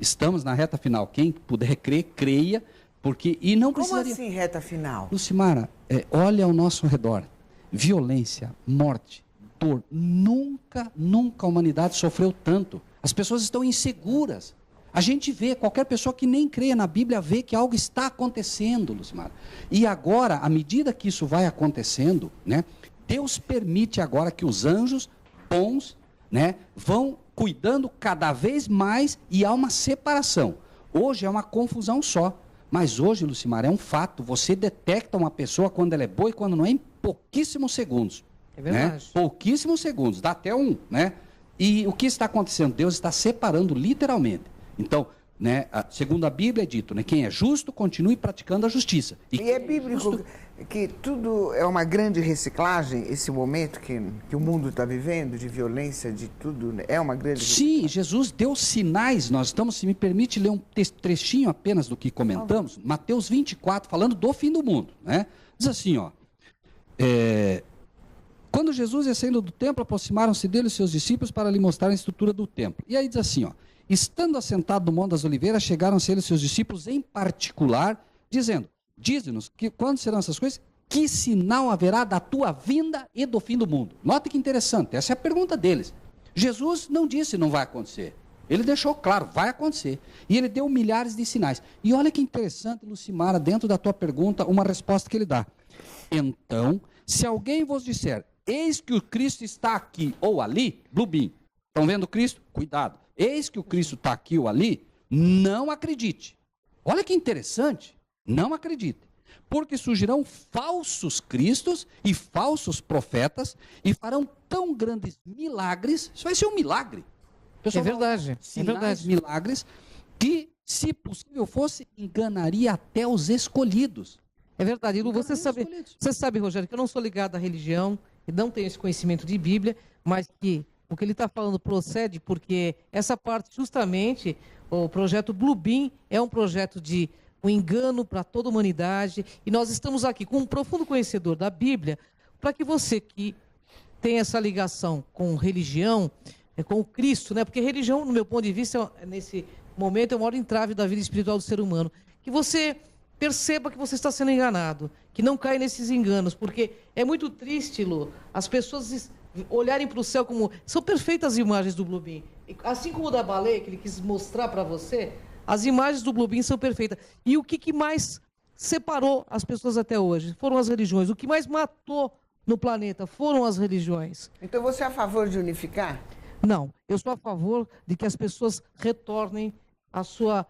Estamos na reta final. Quem puder crer, creia, porque... E não precisaria... Como assim reta final? Lucimara, olha ao nosso redor. Violência, morte, dor. Nunca a humanidade sofreu tanto. As pessoas estão inseguras. A gente vê, qualquer pessoa que nem creia na Bíblia vê que algo está acontecendo, Lucimara. E agora, à medida que isso vai acontecendo, né, Deus permite agora que os anjos bons, né, vão cuidando cada vez mais e há uma separação. Hoje é uma confusão só. Mas hoje, Lucimara, é um fato. Você detecta uma pessoa quando ela é boa e quando não é em pouquíssimos segundos. É verdade. Né? Pouquíssimos segundos, dá até um, né? E o que está acontecendo? Deus está separando literalmente. Então, né, segundo a Bíblia é dito, né, quem é justo continue praticando a justiça. E é bíblico que tudo é uma grande reciclagem, esse momento que o mundo está vivendo, de violência, de tudo, né? É uma grande reciclagem. Sim, Jesus deu sinais, nós estamos, se me permite ler um trechinho apenas do que comentamos, Mateus 24, falando do fim do mundo, né? Diz assim, ó, quando Jesus ia saindo do templo, aproximaram-se dele os seus discípulos para lhe mostrar a estrutura do templo. E aí diz assim, ó, estando assentado no Monte das Oliveiras, chegaram-se ele os seus discípulos em particular, dizendo, dize-nos que quando serão essas coisas, que sinal haverá da tua vinda e do fim do mundo? Note que interessante, essa é a pergunta deles. Jesus não disse não vai acontecer. Ele deixou claro, vai acontecer. E ele deu milhares de sinais. E olha que interessante, Lucimara, dentro da tua pergunta, uma resposta que ele dá. Então, se alguém vos disser, eis que o Cristo está aqui ou ali, Blue Beam, estão vendo Cristo? Cuidado. Eis que o Cristo está aqui ou ali, não acredite. Olha que interessante. Não acredite. Porque surgirão falsos cristos e falsos profetas e farão tão grandes milagres. Isso vai ser um milagre. É verdade. Sinais, É verdade. milagres que, se possível fosse, enganaria até os escolhidos. É verdade. Lu, você sabe, Rogério, que eu não sou ligado à religião e não tenho esse conhecimento de Bíblia, mas que o que ele está falando procede porque essa parte, justamente, o projeto Blue Beam é um projeto de um engano para toda a humanidade. E nós estamos aqui com um profundo conhecedor da Bíblia para que você que tem essa ligação com religião, com o Cristo, né? Porque religião, no meu ponto de vista, nesse momento, é o maior entrave da vida espiritual do ser humano. Que você perceba que você está sendo enganado, que não caia nesses enganos, porque é muito triste, Lu, as pessoas olharem para o céu como... São perfeitas as imagens do Blue Beam. Assim como o da baleia, que ele quis mostrar para você, as imagens do Blue Beam são perfeitas. E o que mais separou as pessoas até hoje? Foram as religiões. O que mais matou no planeta foram as religiões. Então você é a favor de unificar? Não, eu sou a favor de que as pessoas retornem à sua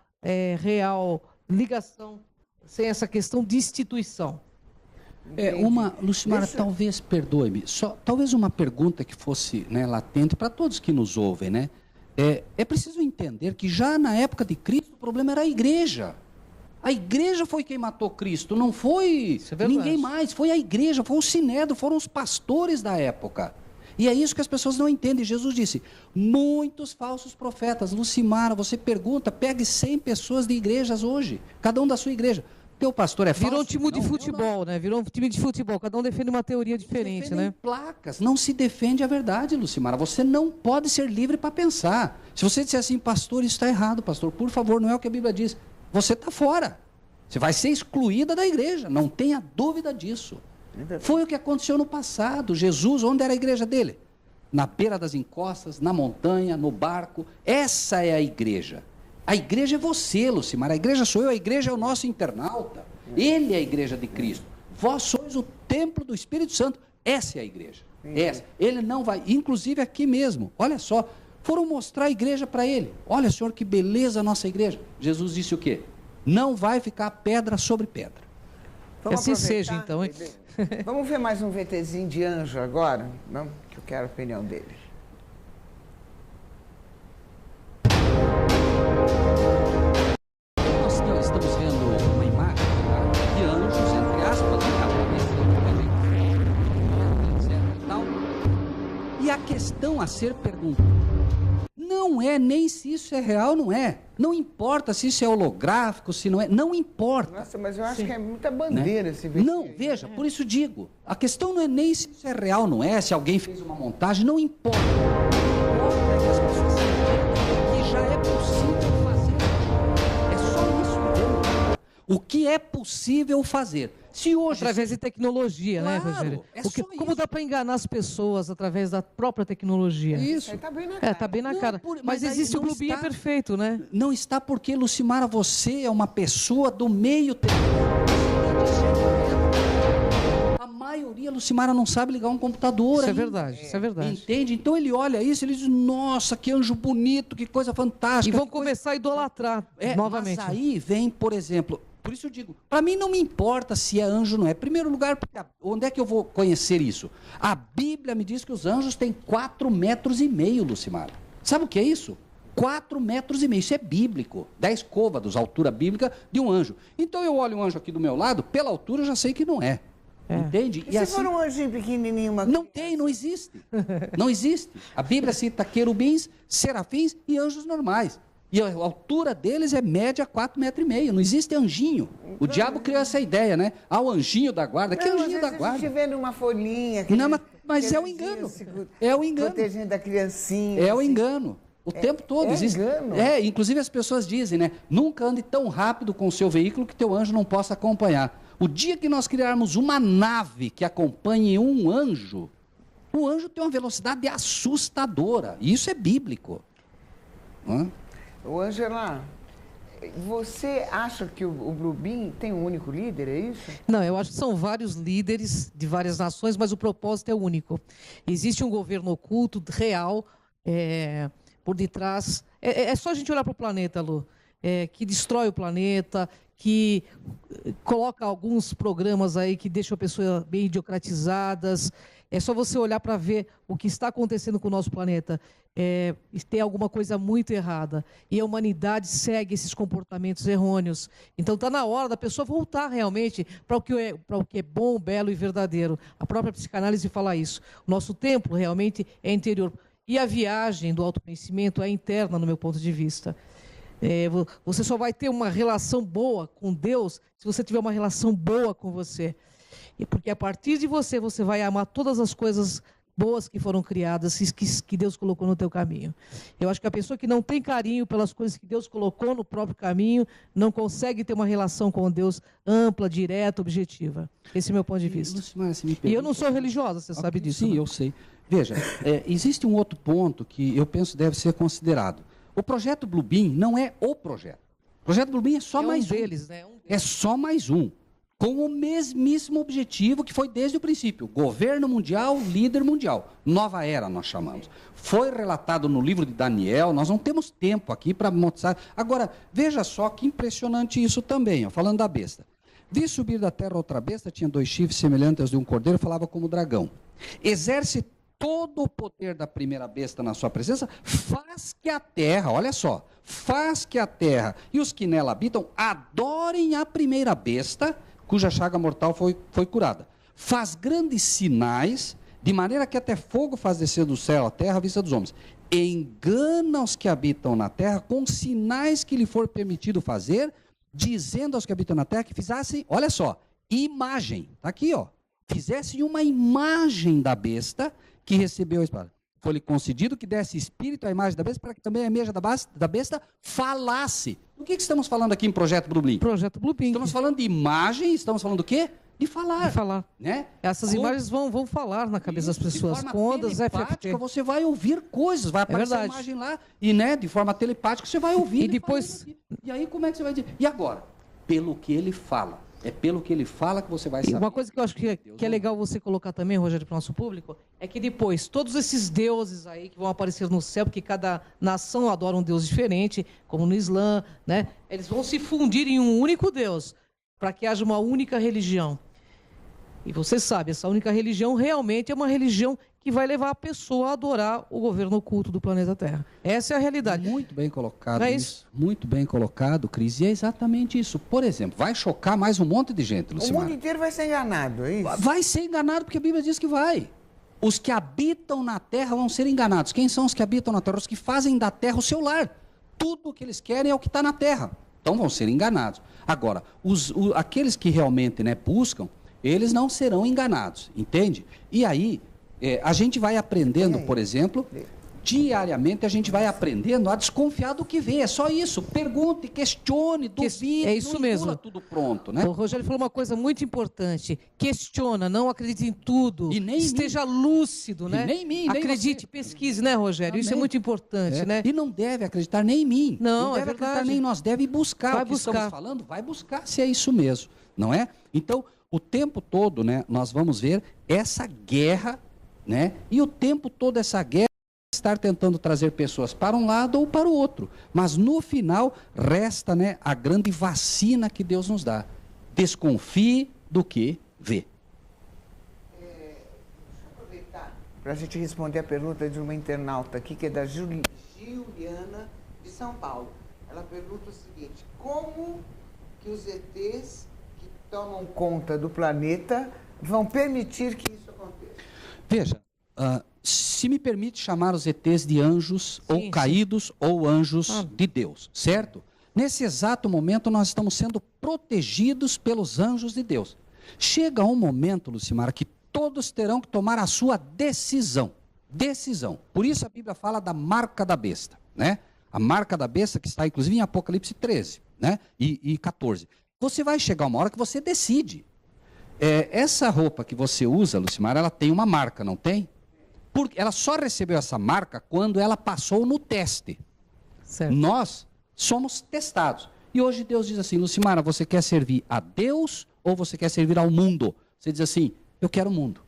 real ligação, sem essa questão de instituição. Lucimara, talvez, perdoe-me, talvez uma pergunta que fosse, né, latente para todos que nos ouvem, né? É preciso entender que já na época de Cristo o problema era a igreja. A igreja foi quem matou Cristo, não foi ninguém mais, foi a igreja, foi o sinédrio, foram os pastores da época. E é isso que as pessoas não entendem. Jesus disse, muitos falsos profetas. Lucimara, você pergunta, pegue 100 pessoas de igrejas hoje, cada um da sua igreja. Teu pastor é falso? Virou um time de futebol, né? Virou um time de futebol. Cada um defende uma teoria diferente, né? Placas. Não se defende a verdade, Lucimara. Você não pode ser livre para pensar. Se você disser assim, pastor, isso está errado, pastor, por favor, não é o que a Bíblia diz. Você está fora. Você vai ser excluída da igreja. Não tenha dúvida disso. Foi o que aconteceu no passado. Jesus, onde era a igreja dele? Na beira das encostas, na montanha, no barco. Essa é a igreja. A igreja é você, Lucimara. A igreja sou eu, a igreja é o nosso internauta. Ele é a igreja de Cristo. Vós sois o templo do Espírito Santo. Essa é a igreja. Essa. Ele não vai, inclusive aqui mesmo, olha só, foram mostrar a igreja para ele. Olha, Senhor, que beleza a nossa igreja. Jesus disse o quê? Não vai ficar pedra sobre pedra. Vamos assim seja, então, hein? Vamos ver mais um VTzinho de anjo agora? Não? Que eu quero a opinião dele. Nós estamos vendo uma imagem, tá, de anjos, entre aspas, e a questão a ser perguntada não é nem se isso é real ou não é. Não importa se isso é holográfico, se não é. Não importa. Nossa, mas eu acho que é muita bandeira, né? Esse VT. Não, veja, por isso digo. A questão não é nem se isso é real ou não é, se alguém fez uma montagem, não importa. O que importa é que as pessoas entendam que já é possível fazer. É só isso, entendeu? O que é possível fazer. Se hoje... Através de tecnologia, claro, né, Rogério? Como isso. dá para enganar as pessoas através da própria tecnologia? Isso. Está bem na cara. Está bem na cara. Mas aí existe o não Bluebeam, está. é perfeito, né? Não está porque, Lucimara, você é uma pessoa do meio tecnológico. A maioria, Lucimara, não sabe ligar um computador. Isso é verdade, isso é verdade. Entende? Então ele olha isso e ele diz, nossa, que anjo bonito, que coisa fantástica. E vão começar a idolatrar novamente. Mas aí vem, por exemplo... Por isso eu digo, para mim não me importa se é anjo ou não é. Em primeiro lugar, porque onde é que eu vou conhecer isso? A Bíblia me diz que os anjos têm 4,5 metros, Lucimara. Sabe o que é isso? 4,5 metros. Isso é bíblico. 10 côvados, a altura bíblica de um anjo. Então eu olho um anjo aqui do meu lado, pela altura eu já sei que não é. Entende? E se assim, for um anjinho pequenininho? Não tem, não existe. Não existe. A Bíblia cita querubins, serafins e anjos normais. E a altura deles é média 4,5 metros. Não existe anjinho. O diabo criou essa ideia, né? Ah, o anjinho da guarda. Que anjinho da guarda? A gente vê numa folhinha. Não, mas é o engano. É o engano. Protegendo a criancinha. É o engano. O tempo todo existe. Engano. Inclusive as pessoas dizem, né? Nunca ande tão rápido com o seu veículo que teu anjo não possa acompanhar. O dia que nós criarmos uma nave que acompanhe um anjo, o anjo tem uma velocidade assustadora. E isso é bíblico. Ô, Angela, você acha que o Bluebeam tem um único líder, é isso? Não, eu acho que são vários líderes de várias nações, mas o propósito é único. Existe um governo oculto, real, por detrás. É só a gente olhar para o planeta, Lu, que destrói o planeta, que coloca alguns programas aí que deixam a pessoa bem idiocratizadas. É só você olhar para ver o que está acontecendo com o nosso planeta. Tem alguma coisa muito errada. E a humanidade segue esses comportamentos errôneos. Então está na hora da pessoa voltar realmente para o que é bom, belo e verdadeiro. A própria psicanálise fala isso. O nosso templo realmente é interior. E a viagem do autoconhecimento é interna, no meu ponto de vista. Você só vai ter uma relação boa com Deus se você tiver uma relação boa com você. Porque a partir de você, você vai amar todas as coisas boas que foram criadas, que Deus colocou no teu caminho. Eu acho que a pessoa que não tem carinho pelas coisas que Deus colocou no próprio caminho, não consegue ter uma relação com Deus ampla, direta, objetiva. Esse é o meu ponto de vista. Lucimara, e eu não sou religiosa, você sabe disso. Sim, né? eu sei. Veja, existe um outro ponto que eu penso deve ser considerado. O projeto Bluebeam não é o projeto. O projeto Bluebeam é só mais um. Deles, né? É só mais um. com o mesmíssimo objetivo que foi desde o princípio. Governo mundial, líder mundial. Nova era, nós chamamos. Foi relatado no livro de Daniel, nós não temos tempo aqui para mostrar. Agora, veja só que impressionante isso também, ó, falando da besta. Vi subir da terra outra besta, tinha 2 chifres semelhantes aos de um cordeiro, falava como dragão. Exerce todo o poder da primeira besta na sua presença, faz que a terra, olha só, faz que a terra e os que nela habitam adorem a primeira besta, cuja chaga mortal foi curada. Faz grandes sinais, de maneira que até fogo faz descer do céu a terra à vista dos homens. Engana os que habitam na terra com sinais que lhe for permitido fazer, dizendo aos que habitam na terra que fizessem, olha só, imagem, está aqui, ó, fizessem uma imagem da besta que recebeu a espada. Foi-lhe concedido que desse espírito à imagem da besta, para que também a imagem da besta falasse. Do que estamos falando aqui em Projeto Blueprint? Projeto Blueprint. Estamos falando de imagem, estamos falando do quê? De falar. De falar. Né? Essas imagens vão falar na cabeça das pessoas. De com ondas FFT. você vai ouvir coisas, vai aparecer a imagem lá, e de forma telepática você vai ouvir. E depois... E aí como é que você vai dizer? E agora? Pelo que ele fala. É pelo que ele fala que você vai saber. E uma coisa que eu acho que é legal você colocar também, Rogério, para o nosso público, é que depois, todos esses deuses aí que vão aparecer no céu, porque cada nação adora um deus diferente, como no Islã, né? Eles vão se fundir em um único Deus, para que haja uma única religião. E você sabe, essa única religião realmente é uma religião que vai levar a pessoa a adorar o governo oculto do planeta Terra. Essa é a realidade. Muito bem colocado. É isso? Muito bem colocado, Cris. E é exatamente isso. Por exemplo, vai chocar mais um monte de gente, Lucimar. O mundo inteiro vai ser enganado, é isso? Vai ser enganado porque a Bíblia diz que vai. Os que habitam na terra vão ser enganados. Quem são os que habitam na terra? Os que fazem da terra o seu lar. Tudo o que eles querem é o que está na terra. Então vão ser enganados. Agora, aqueles que realmente buscam, eles não serão enganados, entende? E aí, a gente vai aprendendo, por exemplo, diariamente a gente vai aprendendo a desconfiar do que vê. É só isso. Pergunte, questione, duvide. É isso mesmo. Tudo pronto, né? O Rogério falou uma coisa muito importante. Questiona, não acredite em tudo. E nem esteja lúcido, né? Nem em mim, acredite, você. pesquise, né, Rogério? Também. Isso é muito importante, né? E não deve acreditar nem em mim. Não deve é acreditar verdade. nem em nós. Deve buscar Vai o que buscar. estamos falando. Vai buscar se é isso mesmo, não é? Então, o tempo todo, nós vamos ver essa guerra, e o tempo todo essa guerra estar tentando trazer pessoas para um lado ou para o outro. Mas no final resta, a grande vacina que Deus nos dá. Desconfie do que vê. Deixa eu aproveitar para a gente responder a pergunta de uma internauta aqui, que é da Juliana de São Paulo. Ela pergunta o seguinte: como que os ETs que tomam conta do planeta vão permitir que isso aconteça? Veja, se me permite chamar os ETs de anjos ou caídos ou anjos de Deus, certo? Nesse exato momento nós estamos sendo protegidos pelos anjos de Deus. Chega um momento, Lucimara, que todos terão que tomar a sua decisão. Decisão. Por isso a Bíblia fala da marca da besta, A marca da besta que está inclusive em Apocalipse 13, e 14. Você vai chegar uma hora que você decide. Essa roupa que você usa, Lucimara, ela tem uma marca, não tem? Porque ela só recebeu essa marca quando ela passou no teste. Certo. Nós somos testados. E hoje Deus diz assim: Lucimara, você quer servir a Deus ou você quer servir ao mundo? Você diz assim: eu quero o mundo.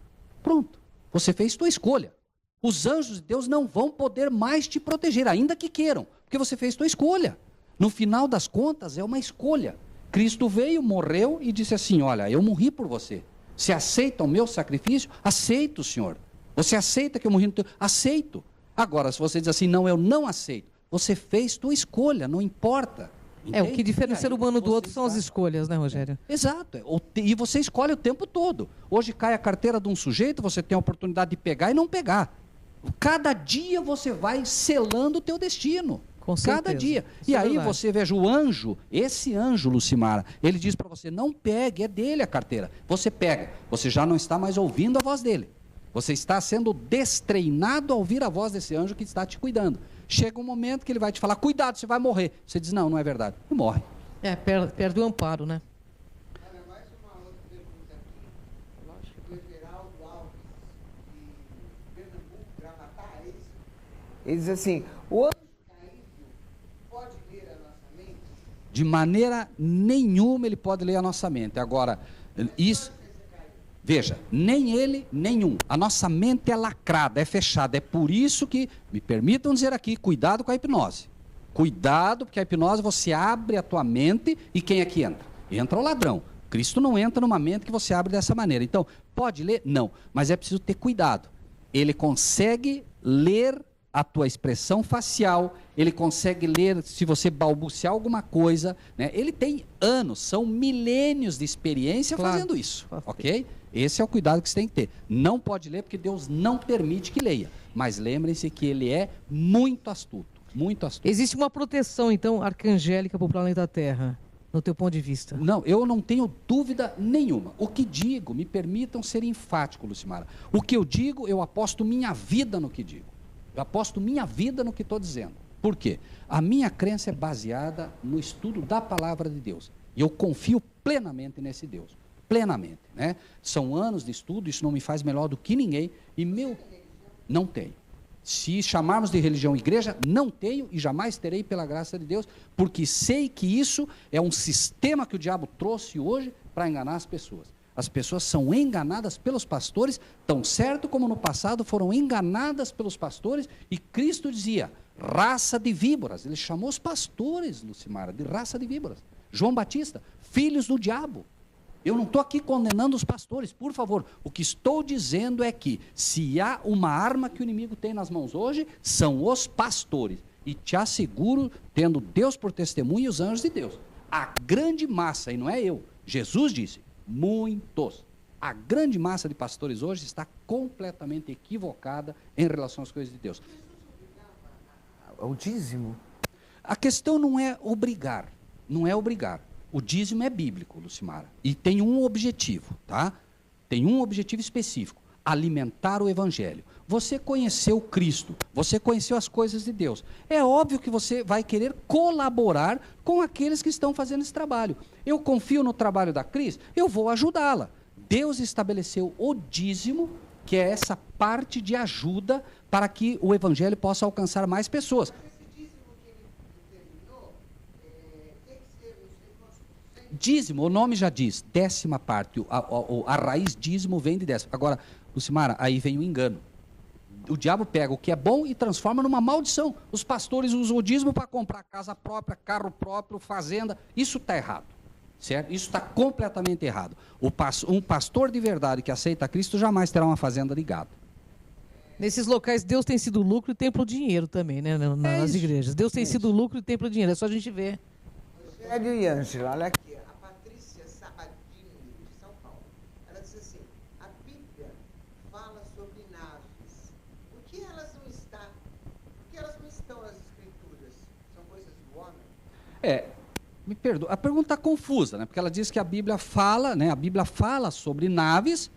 Pronto. Você fez sua escolha. Os anjos de Deus não vão poder mais te proteger, ainda que queiram, porque você fez sua escolha. No final das contas, é uma escolha. Cristo veio, morreu e disse assim: olha, eu morri por você. Você aceita o meu sacrifício? Aceito, Senhor. Você aceita que eu morri no teu... Aceito. Agora, se você diz assim: não, eu não aceito. Você fez tua escolha, não importa. O que diferencia o ser humano do outro são as escolhas, né, Rogério? Exato. E você escolhe o tempo todo. Hoje cai a carteira de um sujeito, você tem a oportunidade de pegar e não pegar. Cada dia você vai selando o teu destino. Com certeza. Cada dia. Isso e é aí verdade. você veja o anjo, esse anjo, Lucimara, ele diz para você: não pegue, é dele a carteira. Você pega, você já não está mais ouvindo a voz dele. Você está sendo destreinado a ouvir a voz desse anjo que está te cuidando. Chega um momento que ele vai te falar: cuidado, você vai morrer. Você diz: não, não é verdade. E morre. Perde o amparo, né? Olha, mais uma outra pergunta aqui. Eu acho que do Everaldo Alves, de Pernambuco, Gravatá, é isso? Ele diz assim: o anjo caído pode ler a nossa mente? De maneira nenhuma ele pode ler a nossa mente. Agora, Isso. Veja, nem ele, nenhum. A nossa mente é lacrada, é fechada. É por isso que, me permitam dizer aqui, cuidado com a hipnose. Cuidado, porque a hipnose você abre a tua mente e quem é que entra? Entra o ladrão. Cristo não entra numa mente que você abre dessa maneira. Então, pode ler? Não. Mas é preciso ter cuidado. Ele consegue ler a tua expressão facial, ele consegue ler se você balbuciar alguma coisa, né? Ele tem anos, são milênios de experiência fazendo isso, ok? Esse é o cuidado que você tem que ter. Não pode ler porque Deus não permite que leia. Mas lembrem-se que ele é muito astuto, muito astuto. Existe uma proteção, então, arcangélica para o planeta Terra, no teu ponto de vista? Não, eu não tenho dúvida nenhuma. O que digo, me permitam ser enfático, Lucimara. O que eu digo, eu aposto minha vida no que digo. Eu aposto minha vida no que estou dizendo. Por quê? A minha crença é baseada no estudo da palavra de Deus. E eu confio plenamente nesse Deus. Plenamente, né? São anos de estudo, isso não me faz melhor do que ninguém. E não tenho. Se chamarmos de religião igreja, não tenho e jamais terei pela graça de Deus, porque sei que isso é um sistema que o diabo trouxe hoje para enganar as pessoas. As pessoas são enganadas pelos pastores, tão certo como no passado foram enganadas pelos pastores, e Cristo dizia, raça de víboras. Ele chamou os pastores, Lucimara, de raça de víboras. João Batista, filhos do diabo. Eu não estou aqui condenando os pastores, por favor. O que estou dizendo é que, se há uma arma que o inimigo tem nas mãos hoje, são os pastores. E te asseguro, tendo Deus por testemunha e os anjos de Deus, a grande massa, e não é eu, Jesus disse, muitos. A grande massa de pastores hoje está completamente equivocada em relação às coisas de Deus. O dízimo? A questão não é obrigar, não é obrigar. O dízimo é bíblico, Lucimara, e tem um objetivo, tá? Tem um objetivo específico, alimentar o evangelho. Você conheceu Cristo, você conheceu as coisas de Deus. É óbvio que você vai querer colaborar com aqueles que estão fazendo esse trabalho. Eu confio no trabalho da Cris, eu vou ajudá-la. Deus estabeleceu o dízimo, que é essa parte de ajuda para que o evangelho possa alcançar mais pessoas. Dízimo, o nome já diz, 10ª parte, a raiz dízimo vem de 10. Agora, Lucimara, aí vem o engano. O diabo pega o que é bom e transforma numa maldição. Os pastores usam o dízimo para comprar casa própria, carro próprio, fazenda. Isso está errado, certo? Isso está completamente errado. Um pastor de verdade que aceita Cristo jamais terá uma fazenda ligada. Nesses locais, Deus tem sido lucro e templo dinheiro também, né? Nas igrejas. Deus tem sido lucro e templo dinheiro. É só a gente ver. Rogério e Ângela, olha aqui. A Patrícia Sabadini, de São Paulo. Ela disse assim, a Bíblia fala sobre naves. Por que elas não estão nas Escrituras? São coisas do homem? Me perdoa, a pergunta está confusa, né? Porque ela diz que a Bíblia fala, né? A Bíblia fala sobre naves,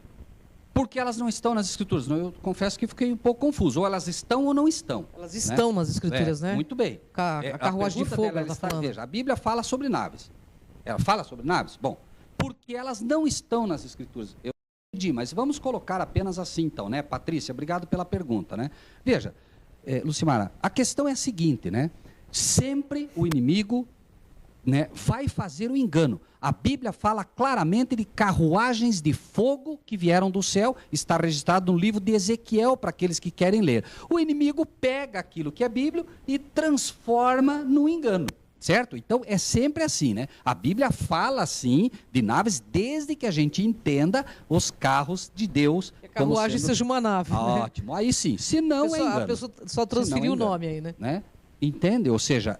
porque elas não estão nas Escrituras. Eu confesso que fiquei um pouco confuso. Ou elas estão ou não estão. Elas estão, né, nas Escrituras, né? Muito bem. A carruagem de fogo, ela está falando. Veja, a Bíblia fala sobre naves. Ela fala sobre naves? Bom, porque elas não estão nas Escrituras. Eu entendi, mas vamos colocar apenas assim, então, né? Patrícia, obrigado pela pergunta, né? Veja, Lucimara, a questão é a seguinte, né? Sempre o inimigo, né, vai fazer o engano. A Bíblia fala claramente de carruagens de fogo que vieram do céu, está registrado no livro de Ezequiel, para aqueles que querem ler. O inimigo pega aquilo que é Bíblia e transforma no engano, certo? Então, é sempre assim, né? A Bíblia fala, sim, de naves, desde que a gente entenda os carros de Deus. Que a carruagem seja uma nave. Ótimo, né? Aí sim, se não é engano. A pessoa só transferiu o nome aí, né? Entende? Ou seja,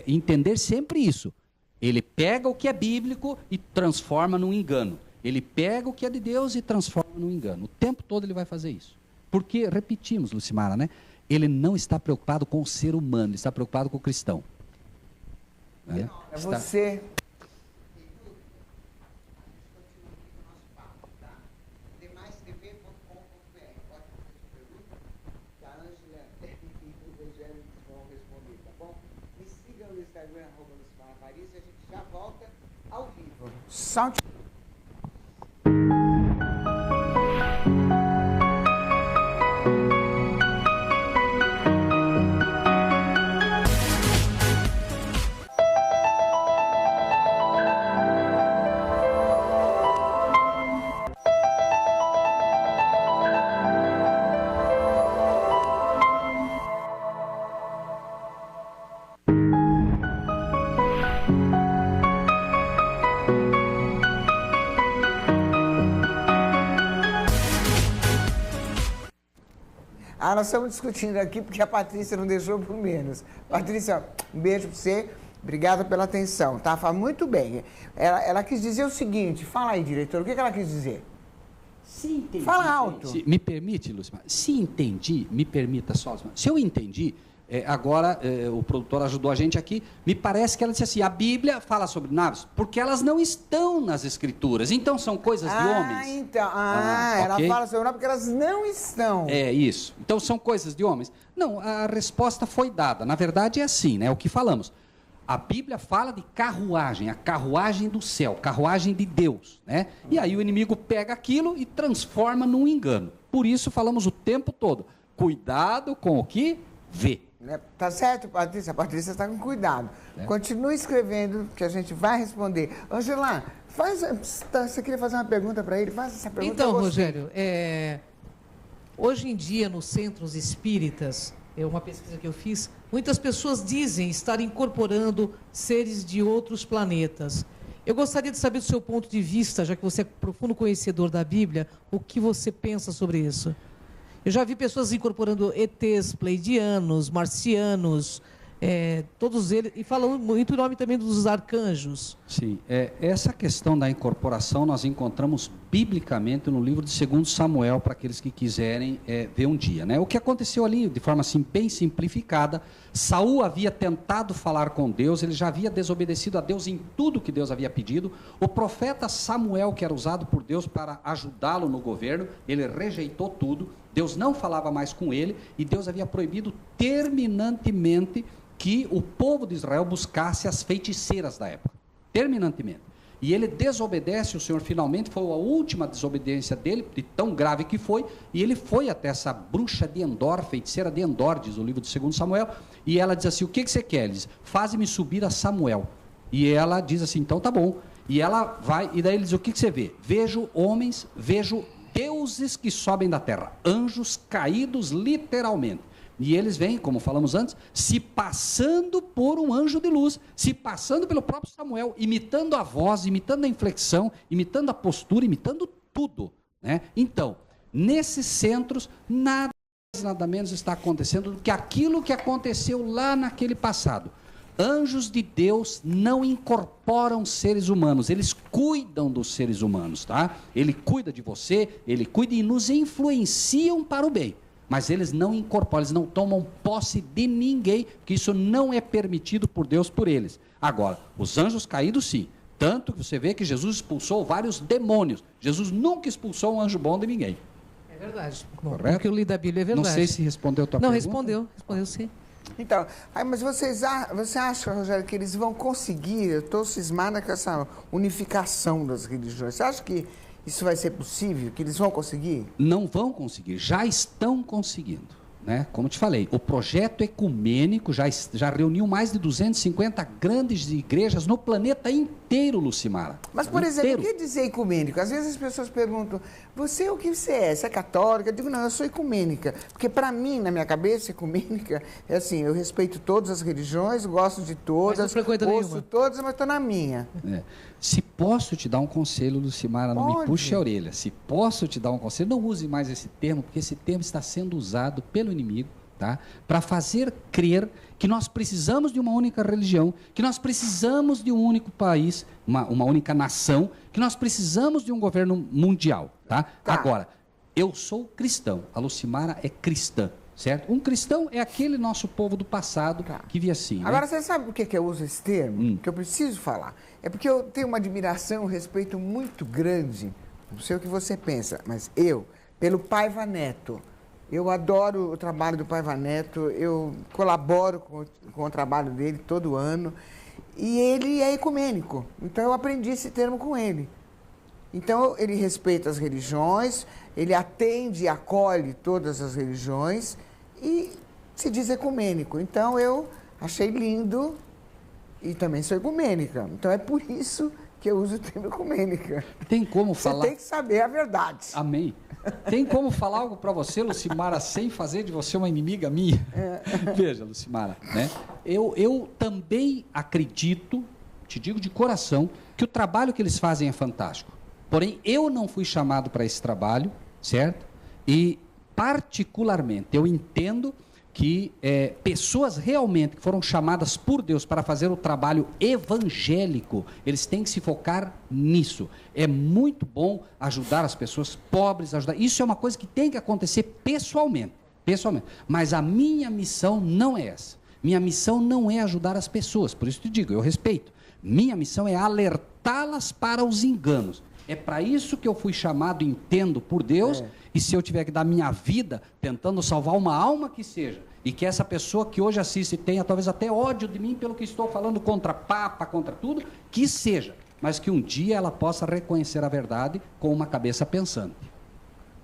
entender sempre isso. Ele pega o que é bíblico e transforma num engano. Ele pega o que é de Deus e transforma num engano. O tempo todo ele vai fazer isso. Porque, repetimos, Lucimara, né? Ele não está preocupado com o ser humano, ele está preocupado com o cristão. Né? Você... Instagram, @LucimarParis, e a gente já volta ao vivo. Sound. Ah, nós estamos discutindo aqui porque a Patrícia não deixou por menos. Patrícia, um beijo para você. Obrigada pela atenção, tá? Fala muito bem. Ela quis dizer o seguinte, fala aí, diretor, o que ela quis dizer? Se entendi, fala alto. Me permite, Lucimar? Se entendi, me permita só, Lucimar. Se eu entendi, agora o produtor ajudou a gente aqui, me parece que ela disse assim, a Bíblia fala sobre naves, porque elas não estão nas Escrituras, então são coisas de homens. Então, ela okay. fala sobre naves porque elas não estão. É isso. Então são coisas de homens? Não, a resposta foi dada. Na verdade é assim, né? O que falamos. A Bíblia fala de carruagem, a carruagem do céu, carruagem de Deus, né? E aí o inimigo pega aquilo e transforma num engano. Por isso falamos o tempo todo, cuidado com o que vê. Tá certo, Patrícia? A Patrícia está com cuidado. Continue escrevendo que a gente vai responder. Angela, você queria fazer uma pergunta para ele? Faz essa pergunta. Então, Rogério, hoje em dia nos centros espíritas, é uma pesquisa que eu fiz, muitas pessoas dizem estar incorporando seres de outros planetas. Eu gostaria de saber do seu ponto de vista, já que você é profundo conhecedor da Bíblia, o que você pensa sobre isso? Eu já vi pessoas incorporando ETs, pleidianos, marcianos, todos eles, e falando muito em nome também dos arcanjos. Sim, essa questão da incorporação nós encontramos biblicamente no livro de 2 Samuel, para aqueles que quiserem ver um dia, né? O que aconteceu ali, de forma assim, bem simplificada, Saul havia tentado falar com Deus, ele já havia desobedecido a Deus em tudo que Deus havia pedido. O profeta Samuel, que era usado por Deus para ajudá-lo no governo, ele rejeitou tudo, Deus não falava mais com ele, e Deus havia proibido terminantemente que o povo de Israel buscasse as feiticeiras da época, terminantemente. E ele desobedece, o Senhor finalmente, foi a última desobediência dele, de tão grave que foi, e ele foi até essa bruxa de Endor, feiticeira de Endor, diz o livro de 2 Samuel, e ela diz assim, o que você quer? Ele diz, faze-me subir a Samuel. E ela diz assim, então tá bom. E ela vai, e daí ele diz, o que você vê? Vejo homens, vejo deuses que sobem da terra, anjos caídos literalmente. E eles vêm, como falamos antes, se passando por um anjo de luz, se passando pelo próprio Samuel, imitando a voz, imitando a inflexão, imitando a postura, imitando tudo, né? Então, nesses centros, nada menos está acontecendo do que aquilo que aconteceu lá naquele passado. Anjos de Deus não incorporam seres humanos, eles cuidam dos seres humanos, tá? Ele cuida de você, ele cuida e nos influenciam para o bem. Mas eles não incorporam, eles não tomam posse de ninguém, porque isso não é permitido por Deus por eles. Agora, os anjos caídos sim, tanto que você vê que Jesus expulsou vários demônios. Jesus nunca expulsou um anjo bom de ninguém. É verdade. Correto? O que eu li da Bíblia é verdade. Não sei se respondeu a tua pergunta. Não, respondeu sim. Então, mas você acha, Rogério, que eles vão conseguir, eu estou cismada com essa unificação das religiões, você acha que isso vai ser possível, que eles vão conseguir? Não vão conseguir, já estão conseguindo, né? Como te falei, o projeto ecumênico já reuniu mais de 250 grandes igrejas no planeta inteiro, Lucimara. Mas, por exemplo, o que dizer ecumênico? Às vezes as pessoas perguntam, o que você é? Você é católica? Eu digo, não, eu sou ecumênica. Porque para mim, na minha cabeça, ecumênica é assim, eu respeito todas as religiões, gosto de todas, ouço todas, mas estou na minha. Se posso te dar um conselho, Lucimara, não me puxe a orelha. Se posso te dar um conselho, não use mais esse termo, porque esse termo está sendo usado pelo inimigo, tá? Para fazer crer que nós precisamos de uma única religião, que nós precisamos de um único país, uma única nação, que nós precisamos de um governo mundial, tá? Agora, eu sou cristão, a Lucimara é cristã, certo? Um cristão é aquele nosso povo do passado que via assim. Agora, você sabe por que eu uso esse termo? Que eu preciso falar. É porque eu tenho uma admiração, um respeito muito grande, não sei o que você pensa, mas pelo Paiva Neto. Eu adoro o trabalho do Paiva Neto, eu colaboro com o trabalho dele todo ano, e ele é ecumênico, então eu aprendi esse termo com ele. Então, ele respeita as religiões, ele atende e acolhe todas as religiões e se diz ecumênico. Então, eu achei lindo e também sou ecumênica. Então, é por isso que eu uso o termo ecumênica. Tem como falar... Você tem que saber a verdade. Amém. Tem como falar algo para você, Lucimara, sem fazer de você uma inimiga minha? Veja, Lucimara, né? Eu também acredito, te digo de coração, que o trabalho que eles fazem é fantástico. Porém, eu não fui chamado para esse trabalho, certo? E particularmente, eu entendo que pessoas realmente que foram chamadas por Deus para fazer o trabalho evangélico, eles têm que se focar nisso. É muito bom ajudar as pessoas pobres, isso é uma coisa que tem que acontecer pessoalmente. Mas a minha missão não é essa. Minha missão não é ajudar as pessoas, por isso te digo, eu respeito. Minha missão é alertá-las para os enganos. É para isso que eu fui chamado, entendo, por Deus, e se eu tiver que dar minha vida tentando salvar uma alma que seja, e que essa pessoa que hoje assiste tenha talvez até ódio de mim pelo que estou falando contra Papa, contra tudo, que seja, mas que um dia ela possa reconhecer a verdade com uma cabeça pensante.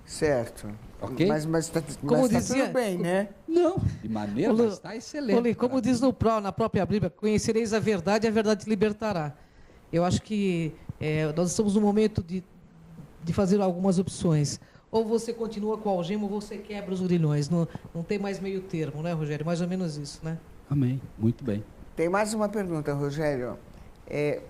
Certo. Ok? Mas tá tudo bem, né? Não, de maneira, mas está excelente. Como diz na própria Bíblia, conhecereis a verdade te libertará. Eu acho que nós estamos no momento de fazer algumas opções. Ou você continua com a algema ou você quebra os grilhões. Não tem mais meio termo, né, Rogério? Mais ou menos isso, né? Amém. Muito bem. Tem mais uma pergunta, Rogério.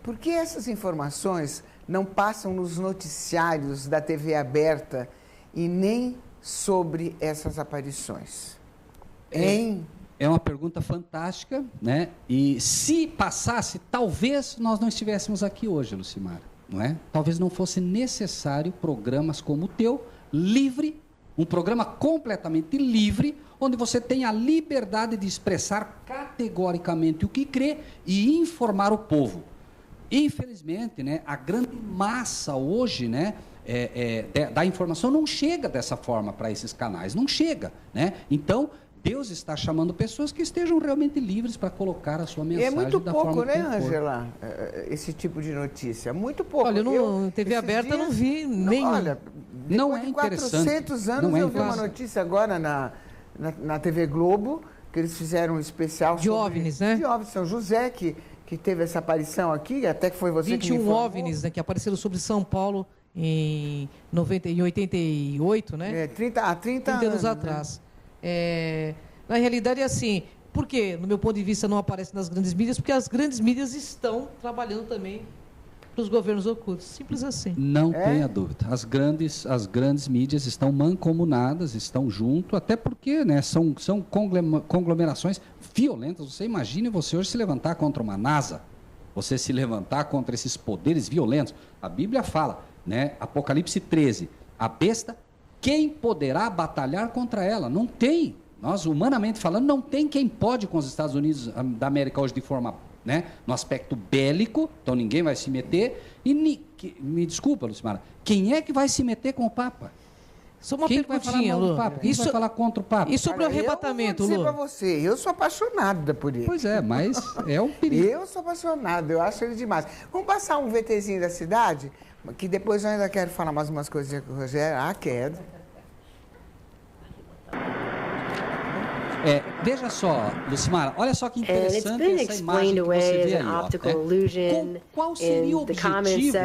Por que essas informações não passam nos noticiários da TV aberta e nem sobre essas aparições? É uma pergunta fantástica, né? E se passasse, talvez nós não estivéssemos aqui hoje, Lucimara, não é? Talvez não fosse necessário programas como o teu, livre, um programa completamente livre, onde você tem a liberdade de expressar categoricamente o que crê e informar o povo. Infelizmente, né, a grande massa hoje, né, da informação não chega dessa forma para esses canais, não chega, né? Então, Deus está chamando pessoas que estejam realmente livres para colocar a sua mensagem da forma que for. É muito pouco, né, Ângela, esse tipo de notícia? Muito pouco. Olha, TV aberta eu não vi nenhum. Olha, não é interessante. 400 anos eu vi uma notícia agora na TV Globo, que eles fizeram um especial de OVNIs, né? De OVNIs, São José, que teve essa aparição aqui, até que foi você que me informou. 21 OVNIs, né, que apareceram sobre São Paulo em 88, né? 30 anos atrás. Na realidade é assim, por que, no meu ponto de vista, não aparece nas grandes mídias? Porque as grandes mídias estão trabalhando também para os governos ocultos. Simples assim. Não tenha dúvida. As grandes mídias estão mancomunadas, estão junto, até porque, né, são conglomerações violentas. Você imagine você hoje se levantar contra uma NASA, você se levantar contra esses poderes violentos. A Bíblia fala, né, Apocalipse 13, a besta, quem poderá batalhar contra ela? Não tem. Nós, humanamente falando, não tem quem pode com os Estados Unidos da América hoje de forma, né, no aspecto bélico, então ninguém vai se meter. E me desculpa, Lucimara, quem é que vai se meter com o Papa? Só uma perguntinha, Lu. Quem vai falar contra o Papa? E sobre o arrebatamento, Lu? Eu vou dizer para você, eu sou apaixonada por ele. Pois é, mas é um perigo. Eu sou apaixonado, eu acho ele demais. Vamos passar um VTzinho da cidade, que depois eu ainda quero falar mais umas coisinhas com o Rogério. Quero. Veja só, Lucimara, olha só que interessante essa imagem que você vê aí, ó, qual seria o objetivo?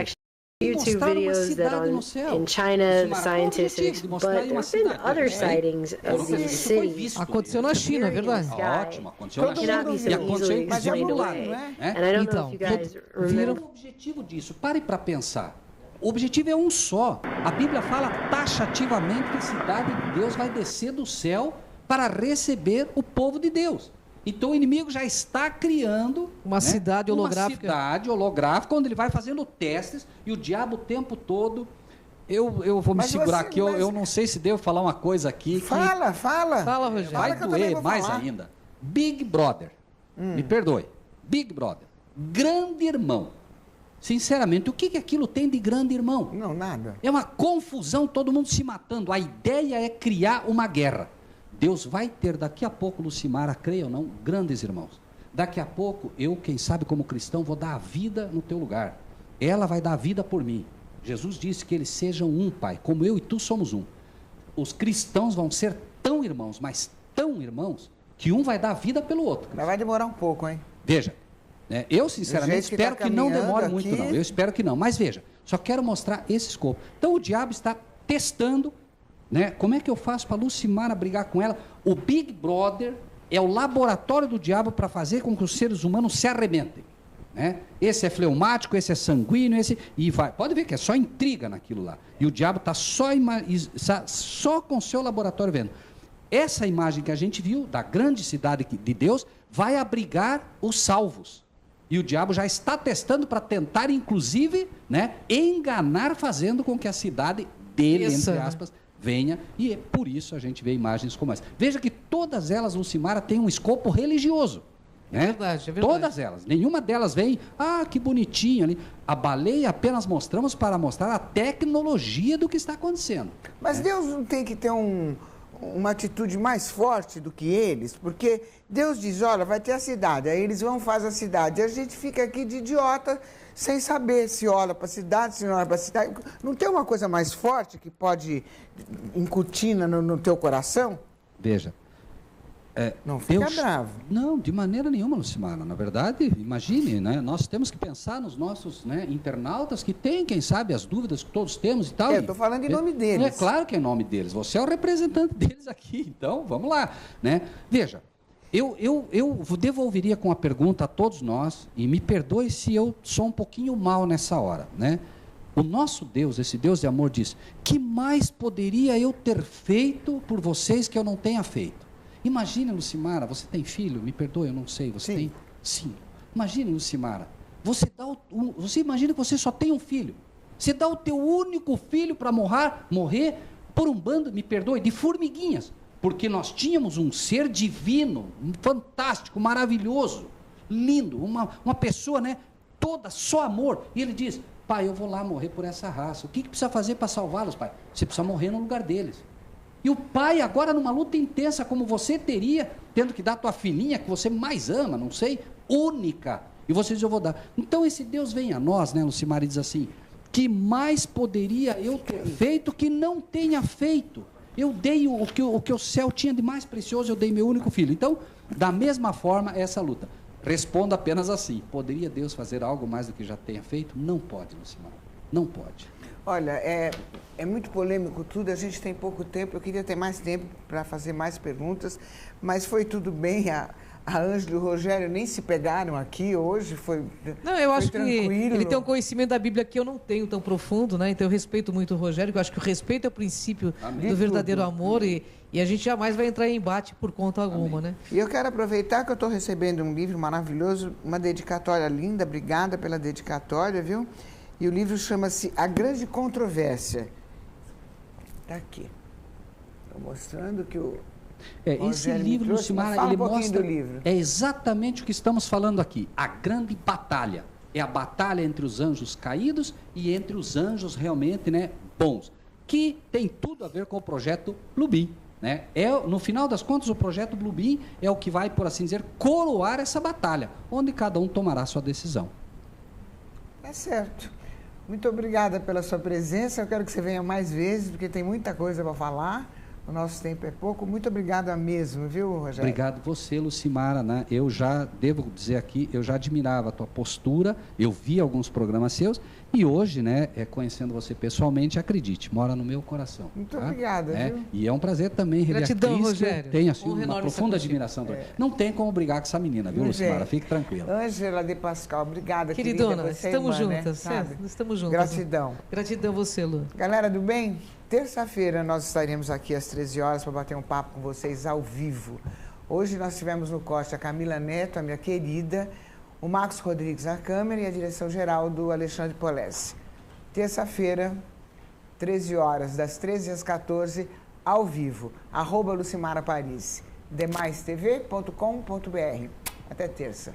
YouTube videos that in China the scientists, but there have been other sightings of these cities. Aconteceu na China, é verdade? Ótimo, aconteceu na China. E aconteceu explained away. And I don't know if you guys remember. O objetivo disso, pare para pensar. O objetivo é um só. A Bíblia fala taxativamente que a cidade de Deus vai descer do céu para receber o povo de Deus. Então o inimigo já está criando uma cidade holográfica. Uma cidade holográfica onde ele vai fazendo testes e o diabo o tempo todo. Eu vou me segurar aqui, eu não sei se devo falar uma coisa aqui. Fala, Rogério. Vai doer mais ainda. Big Brother. Me perdoe. Big Brother. Grande irmão. Sinceramente, o que aquilo tem de grande irmão? Não, nada. É uma confusão, todo mundo se matando. A ideia é criar uma guerra. Deus vai ter daqui a pouco, Lucimara, creia ou não, grandes irmãos. Daqui a pouco, eu, quem sabe como cristão, vou dar a vida no teu lugar. Ela vai dar a vida por mim. Jesus disse que eles sejam um, Pai, como eu e tu somos um. Os cristãos vão ser tão irmãos, mas tão irmãos, que um vai dar a vida pelo outro. Mas vai demorar um pouco, hein? Veja, né, eu sinceramente espero que não demore muito, não. Eu espero que não, mas veja, só quero mostrar esse escopo. Então o diabo está testando, né? Como é que eu faço para Lucimara brigar com ela? O Big Brother é o laboratório do diabo para fazer com que os seres humanos se arrebentem. né? Esse é fleumático, esse é sanguíneo, esse... E vai. Pode ver que é só intriga naquilo lá. E o diabo está só com o seu laboratório vendo. Essa imagem que a gente viu, da grande cidade de Deus, vai abrigar os salvos. E o diabo já está testando para tentar, inclusive, né, enganar, fazendo com que a cidade dele, entre aspas, venha. E é por isso a gente vê imagens como essa. Veja que todas elas, Lucimara, têm um escopo religioso. Né? É verdade, é verdade. Todas elas. Nenhuma delas vem, que bonitinho ali. A baleia apenas mostramos para mostrar a tecnologia do que está acontecendo. Mas Deus não tem que ter uma atitude mais forte do que eles? Porque Deus diz, olha, vai ter a cidade, aí eles vão fazer a cidade. E a gente fica aqui de idiota, sem saber se olha para a cidade, se não olha para a cidade. Não tem uma coisa mais forte que pode incutir no teu coração? Veja. Não fica bravo. Não, de maneira nenhuma, Lucimara. Na verdade, imagine, né? Nós temos que pensar nos nossos, né, internautas que têm, quem sabe, as dúvidas que todos temos e tal. Eu estou falando em nome deles. É claro que é em nome deles. Você é o representante deles aqui. Então, vamos lá. Né? Veja, eu devolveria com a pergunta a todos nós, e me perdoe se eu sou um pouquinho mal nessa hora, né? O nosso Deus, esse Deus de amor, diz: que mais poderia eu ter feito por vocês que eu não tenha feito? Imagine, Lucimara, você tem filho? Me perdoe, eu não sei. Você tem? Sim. Imagine, Lucimara, você imagina que você só tem um filho. Você dá o teu único filho para morrer por um bando, me perdoe, de formiguinhas. Porque nós tínhamos um ser divino, fantástico, maravilhoso, lindo, uma pessoa, né, toda só amor. E ele diz: pai, eu vou lá morrer por essa raça. O que precisa fazer para salvá-los, pai? Você precisa morrer no lugar deles. E o pai, agora numa luta intensa, como você teria, tendo que dar a tua filhinha, que você mais ama, não sei, única, e você diz: eu vou dar. Então esse Deus vem a nós, né, Lucimara, e diz assim: que mais poderia eu ter feito que não tenha feito? Eu dei o que o céu tinha de mais precioso, eu dei meu único filho. Então, da mesma forma, essa luta. Responda apenas assim: poderia Deus fazer algo mais do que já tenha feito? Não pode, Lucimara, não pode. Olha, é muito polêmico tudo, a gente tem pouco tempo, eu queria ter mais tempo para fazer mais perguntas, mas foi tudo bem, a Ângela e o Rogério nem se pegaram aqui hoje, foi Não, eu acho tranquilo. Que ele tem um conhecimento da Bíblia que eu não tenho tão profundo, né? Então eu respeito muito o Rogério, que eu acho que o respeito é o princípio do verdadeiro amor e a gente jamais vai entrar em embate por conta alguma, né? E eu quero aproveitar que eu estou recebendo um livro maravilhoso, uma dedicatória linda, obrigada pela dedicatória, viu? E o livro chama-se A Grande Controvérsia. Está aqui. Estou mostrando que esse livro, Lucimara, ele mostra... É exatamente o que estamos falando aqui. A grande batalha. É a batalha entre os anjos caídos e entre os anjos realmente, né, bons. Que tem tudo a ver com o projeto Bluebeam. Né? No final das contas, o projeto Bluebeam é o que vai, por assim dizer, coroar essa batalha, onde cada um tomará sua decisão. É certo. Muito obrigada pela sua presença. Eu quero que você venha mais vezes, porque tem muita coisa para falar. O nosso tempo é pouco. Muito obrigada mesmo, viu, Rogério? Obrigado você, Lucimara. Né? Eu já, devo dizer aqui, eu já admirava a tua postura, eu vi alguns programas seus, e hoje, né, conhecendo você pessoalmente, acredite, mora no meu coração. Muito obrigada, viu? E é um prazer também rever Gratidão, a Cris, Rogério. que eu tenho assim, uma profunda admiração. Não tem como brigar com essa menina, viu, Lucimara? Fique tranquila. Ângela de Pascal, obrigada, queridona. Você estamos irmã, juntas, né? estamos juntas. Gratidão. Gratidão a você, Lu. Galera do bem, terça-feira nós estaremos aqui às 13 horas para bater um papo com vocês ao vivo. Hoje nós tivemos no corte a Camila Neto, a minha querida, o Marcos Rodrigues na câmera e a direção geral do Alexandre Polesse. Terça-feira, 13 horas, das 13 às 14, ao vivo, @LucimaraParis, demaistv.com.br. Até terça.